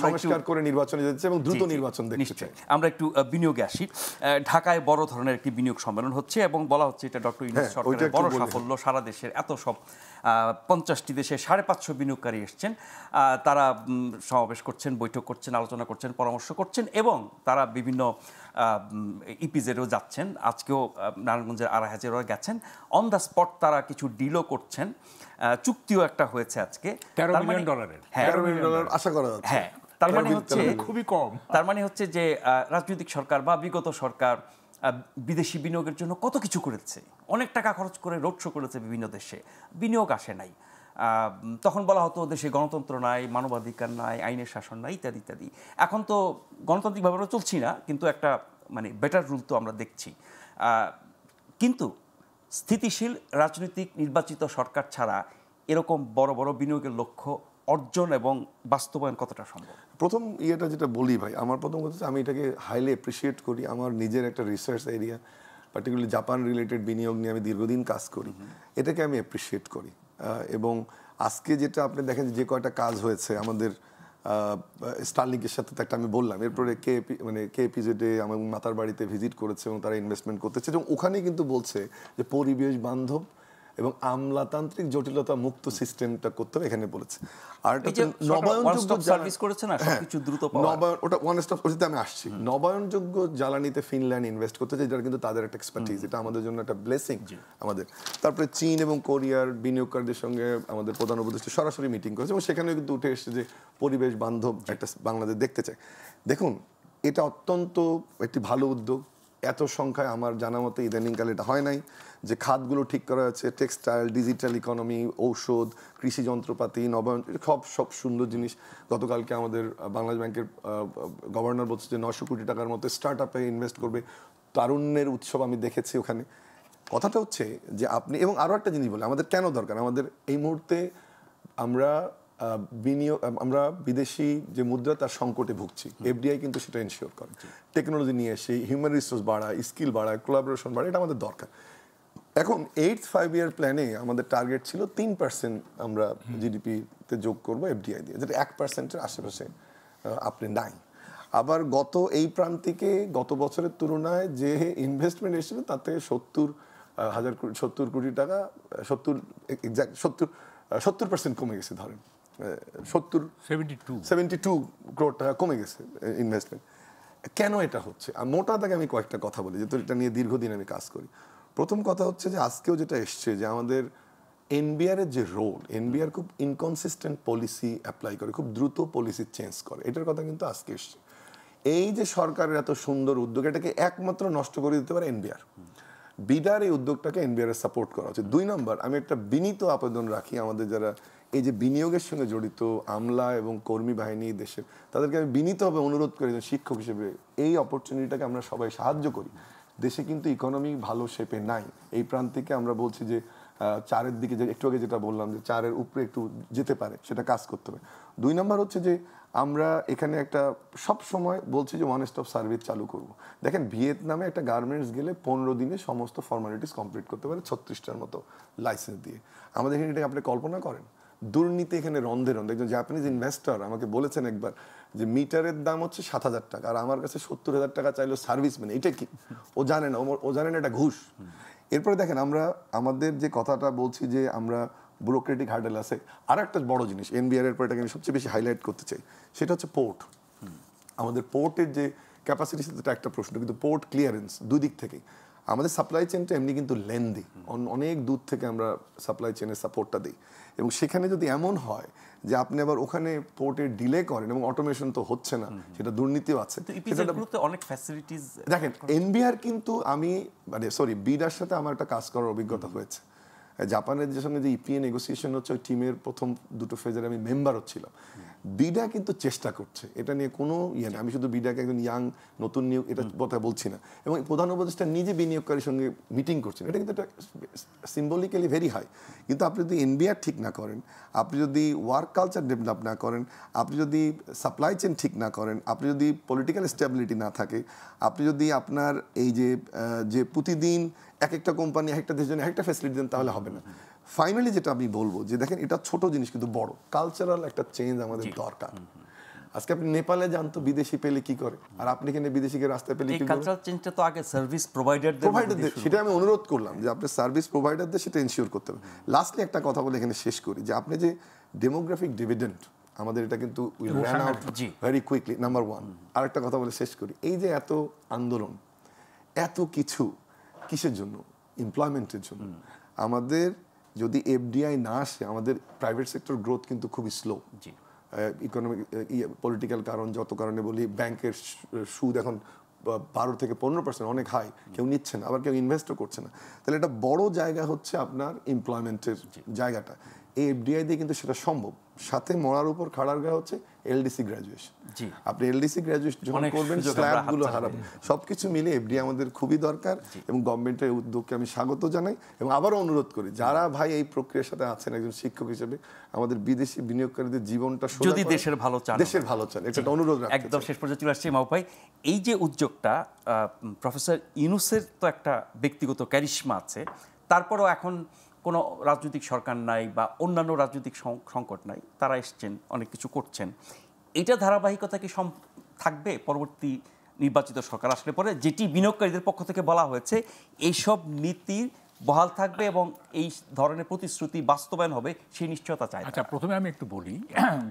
সংস্কার করে নির্বাচনে যেতে এবং দ্রুত নির্বাচন দেখতে চাই। আমরা একটু বিনিয়োগে আসি। ঢাকায় বড় ধরনের একটি বিনিয়োগ সম্মেলন হচ্ছে এবং বলা হচ্ছে এটা ডক্টর ইউনূস সরকারের বড় সাফল্য। সারা দেশের এত সব 50টি দেশে 550 বিনিয়োগকারী এসছেন, তারা সমাবেশ করছেন, বৈঠক করছেন, আলোচনা করছেন, পরামর্শ করছেন এবং তারা বিভিন্ন ইপিজেডও যাচ্ছেন। আজকেও নারায়ণগঞ্জের আড়াইহাজারও গেছেন। অন দ্য স্পট তারা কিছু ডিলও করছেন, চুক্তিও একটা হয়েছে আজকে $13 মিলিয়ন। হ্যাঁ, $13 মিলিয়ন আশা করা যাচ্ছে। হ্যাঁ, তার মানে হচ্ছে খুবই কম। তার মানে হচ্ছে যে রাজনৈতিক সরকার বা বিগত সরকার বিদেশি বিনিয়োগের জন্য কত কিছু করেছে, অনেক টাকা খরচ করে রোড শো করেছে বিভিন্ন দেশে, বিনিয়োগ আসে নাই। তখন বলা হতো দেশে গণতন্ত্র নাই, মানবাধিকার নাই, আইনের শাসন নাই, ইত্যাদি ইত্যাদি। এখন তো গণতান্ত্রিকভাবে চলছি না, কিন্তু একটা মানে বেটার রুল তো আমরা দেখছি। কিন্তু স্থিতিশীল রাজনৈতিক নির্বাচিত সরকার ছাড়া এরকম বড় বড় বিনিয়োগের লক্ষ্য অর্জন এবং বাস্তবায়ন কতটা সম্ভব? প্রথম যেটা বলি ভাই, আমার প্রথম কথা হচ্ছে আমি এটাকে হাইলি অ্যাপ্রিসিয়েট করি। আমার নিজের একটা research area, particularly Japan related বিনিয়োগ নিয়ে আমি দীর্ঘদিন কাজ করি, এটাকে আমি অ্যাপ্রিসিয়েট করি। এবং আজকে যেটা আপনি দেখেন যে কয়টা কাজ হয়েছে আমাদের স্টারলিংকের সাথে, তো একটা আমি বললাম, এরপরে কেপিজেডে আমার মাতার বাড়িতে ভিজিট করেছে এবং তারা ইনভেস্টমেন্ট করতেছে এবং ওখানে কিন্তু বলছে যে পরিবেশ বান্ধব এবং আমলাতান্ত্রিক জটিলতা মুক্ত সিস্টেমটা করতে হবে, এখানে বলেছে। আর নবায়নযোগ্য সার্ভিস করেছে না, সবকিছু দ্রুত পাওয়া, ওটা ওয়ান স্টপ, ওটাতে আমি আসছি। নবায়নযোগ্য জ্বালানিতে ফিনল্যান্ড ইনভেস্ট করতেছে, যেটা কিন্তু তাদের একটা এক্সপার্টিজ, এটা আমাদের জন্য একটা ব্লেসিং আমাদের। তারপরে চীন এবং কোরিয়ার বিনিয়োগকারীদের সঙ্গে আমাদের প্রধান উপদেষ্টা সরাসরি মিটিং করেছে এবং সেখানেও কিন্তু উঠে এসেছে যে পরিবেশ বান্ধব একটা বাংলাদেশ দেখতে চায়। দেখুন, এটা অত্যন্ত একটি ভালো উদ্যোগ, এত সংখ্যায় আমার জানা মতে ইদানিংকালে এটা হয় নাই, যে খাতগুলো ঠিক করা হয়েছে, টেক্সটাইল, ডিজিটাল ইকোনমি, ঔষধ, কৃষি যন্ত্রপাতি, নবায়ন, সব সুন্দর জিনিস। গতকালকে আমাদের বাংলাদেশ ব্যাংকের গভর্নর বলছে যে 900 কোটি টাকার মতো স্টার্ট আপে ইনভেস্ট করবে। তারুণ্যের উৎসব আমি দেখেছি ওখানে। কথাটা হচ্ছে যে আপনি, এবং আরও একটা জিনিস বলে আমাদের কেন দরকার, আমাদের এই মুহূর্তে আমরা বিদেশি যে মুদ্রা তার সংকটে ভুগছি, এফডিআই কিন্তু সেটা এনশিওর করে। টেকনোলজি নিয়ে এসে হিউম্যান রিসোর্স বাড়ায়, স্কিল বাড়ায়, কোলাবোরেশন বাড়ায়, এটা আমাদের দরকার। এখন 8th 5-year প্ল্যানে আমাদের টার্গেট ছিল 3% আমরা জিডিপিতে যোগ করবো এফডিআই দিয়ে, যেটা 1%-এর আশেপাশে আপনি নাই। আবার এই প্রান্তিকে গত বছরের তুলনায় যে ইনভেস্টমেন্ট এসেছিল তাতে 70 কোটি টাকা 70% কমে গেছে, ধরেন 72 কোটি টাকা কমে গেছে ইনভেস্টমেন্ট। কেন এটা হচ্ছে? মোটা দাগে আমি কয়েকটা কথা বলি, যেহেতু এটা নিয়ে দীর্ঘদিন আমি কাজ করি। প্রথম কথা হচ্ছে যে আজকেও যেটা এসছে যে আমাদের এনবিআর এর যে রোল, এনবিআর খুব ইনকনসিস্টেন্ট পলিসি অ্যাপ্লাই করে, খুব দ্রুত পলিসি চেঞ্জ করে, এটার কথা কিন্তু আজকে এসছে। এই যে সরকারের এত সুন্দর উদ্যোগ, এটাকে একমাত্র নষ্ট করে দিতে পারে এনবিআর। বিডার এই উদ্যোগটাকে এনবিআর এর সাপোর্ট করা উচিত। 2 নম্বর, আমি একটা বিনীত আবেদন রাখি আমাদের যারা এই যে বিনিয়োগের সঙ্গে জড়িত আমলা এবং কর্মী বাহিনী দেশের, তাদেরকে আমি বিনীতভাবে অনুরোধ করি যে শিক্ষক হিসেবে এই অপরচুনিটিটাকে আমরা সবাই সাহায্য করি। দেশে কিন্তু ইকোনমি ভালো শেপে নাই। এই প্রান্তিকে আমরা বলছি যে 4-এর দিকে, যে একটু আগে যেটা বললাম যে 4-এর উপরে একটু যেতে পারে, সেটা কাজ করতে হবে। 2 নম্বর হচ্ছে যে আমরা এখানে একটা সব সময় বলছি যে ওয়ান স্টপ সার্ভিস চালু করব। দেখেন ভিয়েতনামে একটা গার্মেন্টস গেলে 15 দিনে সমস্ত ফর্মালিটিস কমপ্লিট করতে পারে 36টার মতো লাইসেন্স দিয়ে। আমাদের এখানে এটা আপনি কল্পনা করেন? দুর্নীতি এখানে রন্ধে রন্ধে। একজন জাপানিজ ইনভেস্টর আমাকে বলেছেন একবার যে মিটারের দাম হচ্ছে 7,000 টাকা, আর আমার কাছে 70,000 টাকা চাইলো সার্ভিস। মানে এটা কি? ও জানে না, এটা ঘুষ। এরপরে দেখেন আমরা আমাদের যে কথাটা বলছি যে আমরা ব্যুরোক্রেটিক হার্ডেল আছে, আর একটা বড় জিনিস এনবিআর এর পর এটাকে আমি সবচেয়ে বেশি হাইলাইট করতে চাই, সেটা হচ্ছে পোর্ট। আমাদের পোর্টের যে ক্যাপাসিটি, সেটা একটা প্রশ্ন, কিন্তু পোর্ট ক্লিয়ারেন্স 2 দিক থেকেই আমাদের সাপ্লাই চেনটা এমনি কিন্তু লেন্দি, অনেক দূর থেকে আমরা সাপ্লাই চেনের সাপোর্টটা দিই। এবং সেখানে যদি এমন হয় যে আপনি আবার ওখানে পোর্টে ডিলে করেন এবং অটোমেশন তো হচ্ছে না, সেটা দুর্নীতিও আছে। অনেক ফ্যাসিলিটিস দেখেন এনবিআর কিন্তু বিডার সাথে আমার একটা কাজ করার অভিজ্ঞতা হয়েছে। জাপানের যে সঙ্গে যে ইপিএ নেগোসিয়েশন হচ্ছে, ওই টিমের প্রথম 2টো ফেজের আমি মেম্বারও ছিলাম। বিডা কিন্তু চেষ্টা করছে, এটা নিয়ে কোনো ইয়ে নেই। আমি শুধু বিডাকে একজন ইয়াং নতুন নিয়োগ এটা কথা বলছি না। এবং প্রধান উপদেষ্টা নিজে বিনিয়োগকারীর সঙ্গে মিটিং করছেন, এটা কিন্তু একটা সিম্বলিক্যালি ভেরি হাই। কিন্তু আপনি যদি এনবিআর ঠিক না করেন, আপনি যদি ওয়ার্ক কালচার ডেভেলপ না করেন, আপনি যদি সাপ্লাই চেন ঠিক না করেন, আপনি যদি পলিটিক্যাল স্টেবিলিটি না থাকে, আপনি যদি আপনার এই যে প্রতিদিন একটা কোম্পানি একটা দেশের জন্য একটা ফ্যাসিলিটি দেন, তাহলে হবে না। ফাইনালি যেটা আমি বলবো যে দেখেন এটা ছোট জিনিস কিন্তু বড় কালচারাল একটা চেঞ্জ আমাদের দরকার। আজকে আপনি নেপালে যান তো বিদেশি পেলে কি করে, আর আপনি এখানে বিদেশিকে রাস্তায় পেলে কি করে? কালচারাল চেঞ্জটা তো আগে সার্ভিস প্রোভাইডারদের, সেটা আমি অনুরোধ করলাম যে আপনি সার্ভিস প্রোভাইডারদের সেটা এনশিওর করতে হবে। লাস্টলি একটা কথা বলে এখানে শেষ করি, যে আপনি যে ডেমোগ্রাফিক ডিভিডেন্ড আমাদের, এটা কিন্তু will run out very quickly, number 1। আর একটা কথা বলে শেষ করি, এই যে এত আন্দোলন, এত কিছু কিসের জন্য? এমপ্লয়মেন্টের জন্য। আমাদের যদি এফডিআই না আসে, আমাদের প্রাইভেট সেক্টর গ্রোথ কিন্তু খুবই স্লো। ইকোনমিক পলিটিক্যাল কারণ, যত কারণে বলি, ব্যাংকের সুদ এখন 12 থেকে 15% অনেক হাই, কেউ নিচ্ছে না, আবার কেউ ইনভেস্টও করছে না। তাহলে একটা বড় জায়গা হচ্ছে আপনার এমপ্লয়মেন্টের জায়গাটা। এই এফডিআই দিয়ে কিন্তু সেটা সম্ভব। সাথে মরার উপর খাড়ার গায়ে হচ্ছে এলডিসি গ্র্যাজুয়েশন। আপনি এলডিসি গ্র্যাজুয়েশন যখন করবেন, স্ল্যাবগুলো হারাবেন। সবকিছু মিলে এফডিআই আমাদের খুবই দরকার, এবং গভর্নমেন্টের উদ্যোগকে আমি স্বাগত জানাই। এবং আবারও অনুরোধ করি, যারা ভাই এই প্রক্রিয়ার সাথে আছেন, একজন শিক্ষক হিসেবে আমাদের বিদেশি বিনিয়োগকারীদের জীবনটা যদি দেশের ভালো চান, এটা অনুরোধ রাখতে। একদম শেষ পর্যায়ে চলে আসছি মাহবুব ভাই, এই যে উদ্যোগটা, প্রফেসর ইউনূসের তো একটা ব্যক্তিগত ক্যারিশমা আছে, তারপরেও এখন কোনো রাজনৈতিক সরকার নাই বা অন্যান্য রাজনৈতিক সংকট নাই, তারা এসছেন, অনেক কিছু করছেন। এটা ধারাবাহিকতা কি থাকবে পরবর্তী নির্বাচিত সরকার আসলে পরে, যেটি বিনিয়োগকারীদের পক্ষ থেকে বলা হয়েছে এইসব নীতি বহাল থাকবে এবং এই ধরনের প্রতিশ্রুতি বাস্তবায়ন হবে, সেই নিশ্চয়তা চাই। আচ্ছা, প্রথমে আমি একটু বলি,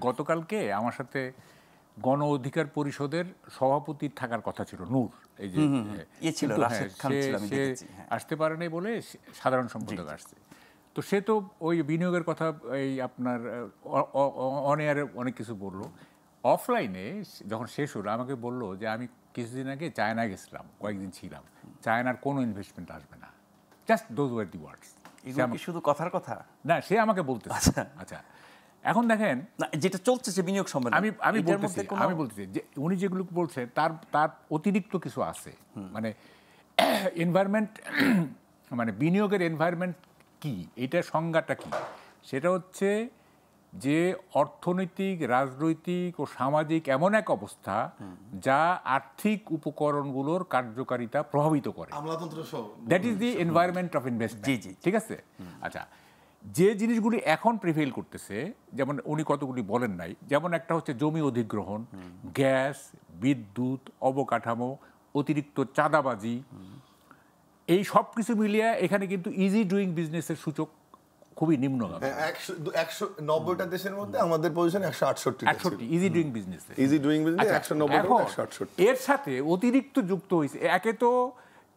গতকালকে আমার সাথে গণ অধিকার পরিষদের সভাপতি থাকার কথা ছিল নূর, এই যে সে আসতে পারেনি বলে সাধারণ সম্পাদক আসছে। তো সে তো ওই বিনিয়োগের কথা, এই আপনার অন এয়ারে অনেক কিছু বললো। অফলাইনে যখন শেষ হলো আমাকে বললো যে আমি কিছুদিন আগে চায়না গেছিলাম, কয়েকদিন ছিলাম, চায়নার কোনো ইনভেস্টমেন্ট আসবে না, জাস্ট দোজ ওয়ার দি ওয়ার্ডস। শুধু কথার কথা না, সে আমাকে বলতে। আচ্ছা, এখন দেখেন যেটা চলছে যে বিনিয়োগ সম্মেলন, আমি বলতেছি যে উনি যেগুলো বলছেন তার অতিরিক্ত কিছু আছে। মানে এনভায়রনমেন্ট, মানে বিনিয়োগের এনভায়রনমেন্ট কি, এটার সংজ্ঞাটা কি, সেটা হচ্ছে যে অর্থনৈতিক, রাজনৈতিক ও সামাজিক এমন এক অবস্থা যা আর্থিক উপকরণগুলোর কার্যকারিতা প্রভাবিত করে। That is the environment of investment. ঠিক আছে? আচ্ছা, যে জিনিসগুলি এখন প্রিভেইল করতেছে, যেমন উনি কতগুলি বলেন নাই, যেমন একটা হচ্ছে জমি অধিগ্রহণ, গ্যাস, বিদ্যুৎ, অবকাঠামো, অতিরিক্ত চাঁদাবাজি, এই সব কিছু মিলিয়ে এখানে কিন্তু ইজি ডুইং বিজনেসের সূচক খুবই নিম্নগামী। 190টা দেশের মধ্যে আমাদের position 168 easy doing business. Easy doing business 190 এর সাথে অতিরিক্ত যুক্ত হয়েছে, একে তো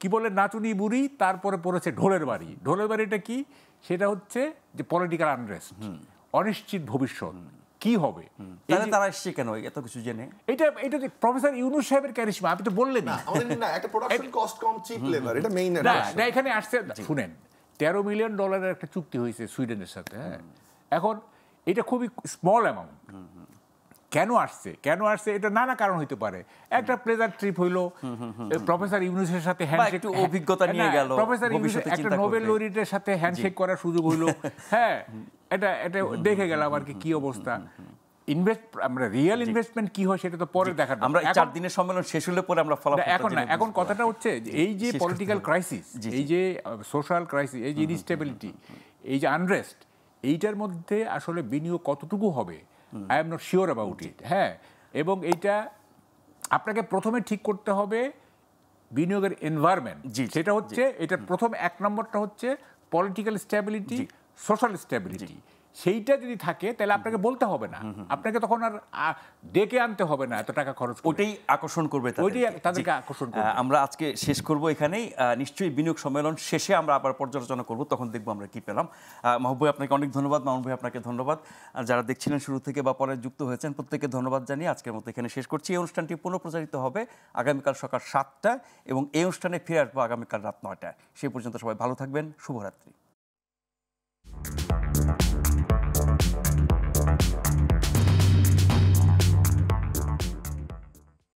কি বলে নাচুনি বুড়ি, তারপরে পড়েছে ঢোলের বাড়ি। ঢোলের বাড়িটা কি? সেটা হচ্ছে যে পলিটিক্যাল আনরেস্ট, অনিশ্চিত ভবিষ্যৎ কি হবে। তারা এসছে কেন এত কিছু জেনে? এটা যে প্রফেসর ইউনুস সাহেবের ক্যারিশমা, আপনি তো বললেন না, একটা প্রোডাকশন কস্ট কম, চিপ লেবার, এটা মেইন। না, এখানে আসছে, শুনেন, $13 মিলিয়ন একটা চুক্তি হয়েছে সুইডেনের সাথে। হ্যাঁ, এখন এটা খুবই স্মল অ্যামাউন্ট। কেন আসছে এটা নানা কারণ হইতে পারে। একটা প্লেজার ট্রিপ হইলো, প্রফেসর ইউনুসের সাথে হ্যান্ডশেক, অভিজ্ঞতা নিয়ে গেল, প্রফেসর ইউনুস একটা নোবেল লরিটের সাথে হ্যান্ডশেক করার সুযোগ হইলো। হ্যাঁ, এটা দেখে গেলাম আর কি অবস্থা। আমরা রিয়েল ইনভেস্টমেন্ট কি হয় সেটা তো পরে দেখার। আমরা 4 দিনের সম্মেলন শেষ হলে পরে আমরা ফলাফল এখন কথাটা হচ্ছে এই যে পলিটিক্যাল ক্রাইসিস, এই যে সোশ্যাল ক্রাইসিস, এই যে ইনস্টেবিলিটি, এই যে আনরেস্ট, এইটার মধ্যে আসলে বিনিয়োগ কতটুকু হবে, I am not sure about it. হ্যাঁ, এবং এইটা আপনাকে প্রথমে ঠিক করতে হবে বিনিয়োগের এনভায়রনমেন্ট। সেটা হচ্ছে এটার প্রথম 1 নম্বরটা হচ্ছে পলিটিক্যাল স্ট্যাবিলিটি, সোশ্যাল স্ট্যাবিলিটি। সেইটা যদি থাকে তাহলে আপনাকে বলতে হবে না, আপনাকে তখন আর ডেকে আনতে হবে না এত টাকা খরচ। ওটাই আকর্ষণ করবে, তাদেরকে আকর্ষণ করবে। আমরা আজকে শেষ করব এখানেই। নিশ্চয়ই বিনিয়োগ সম্মেলন শেষে আমরা আবার পর্যালোচনা করব, তখন দেখবো আমরা কি পেলাম। মাহবুব ভাই আপনাকে অনেক ধন্যবাদ, মামুন ভাই আপনাকে ধন্যবাদ, যারা দেখছিলেন শুরু থেকে বা পরে যুক্ত হয়েছেন প্রত্যেককে ধন্যবাদ জানিয়ে আজকের মতো এখানে শেষ করছি। এই অনুষ্ঠানটি পুনঃপ্রচারিত হবে আগামীকাল সকাল 7টায় এবং এই অনুষ্ঠানে ফিরে আসবো আগামীকাল রাত 9টায়। সেই পর্যন্ত সবাই ভালো থাকবেন, শুভরাত্রি।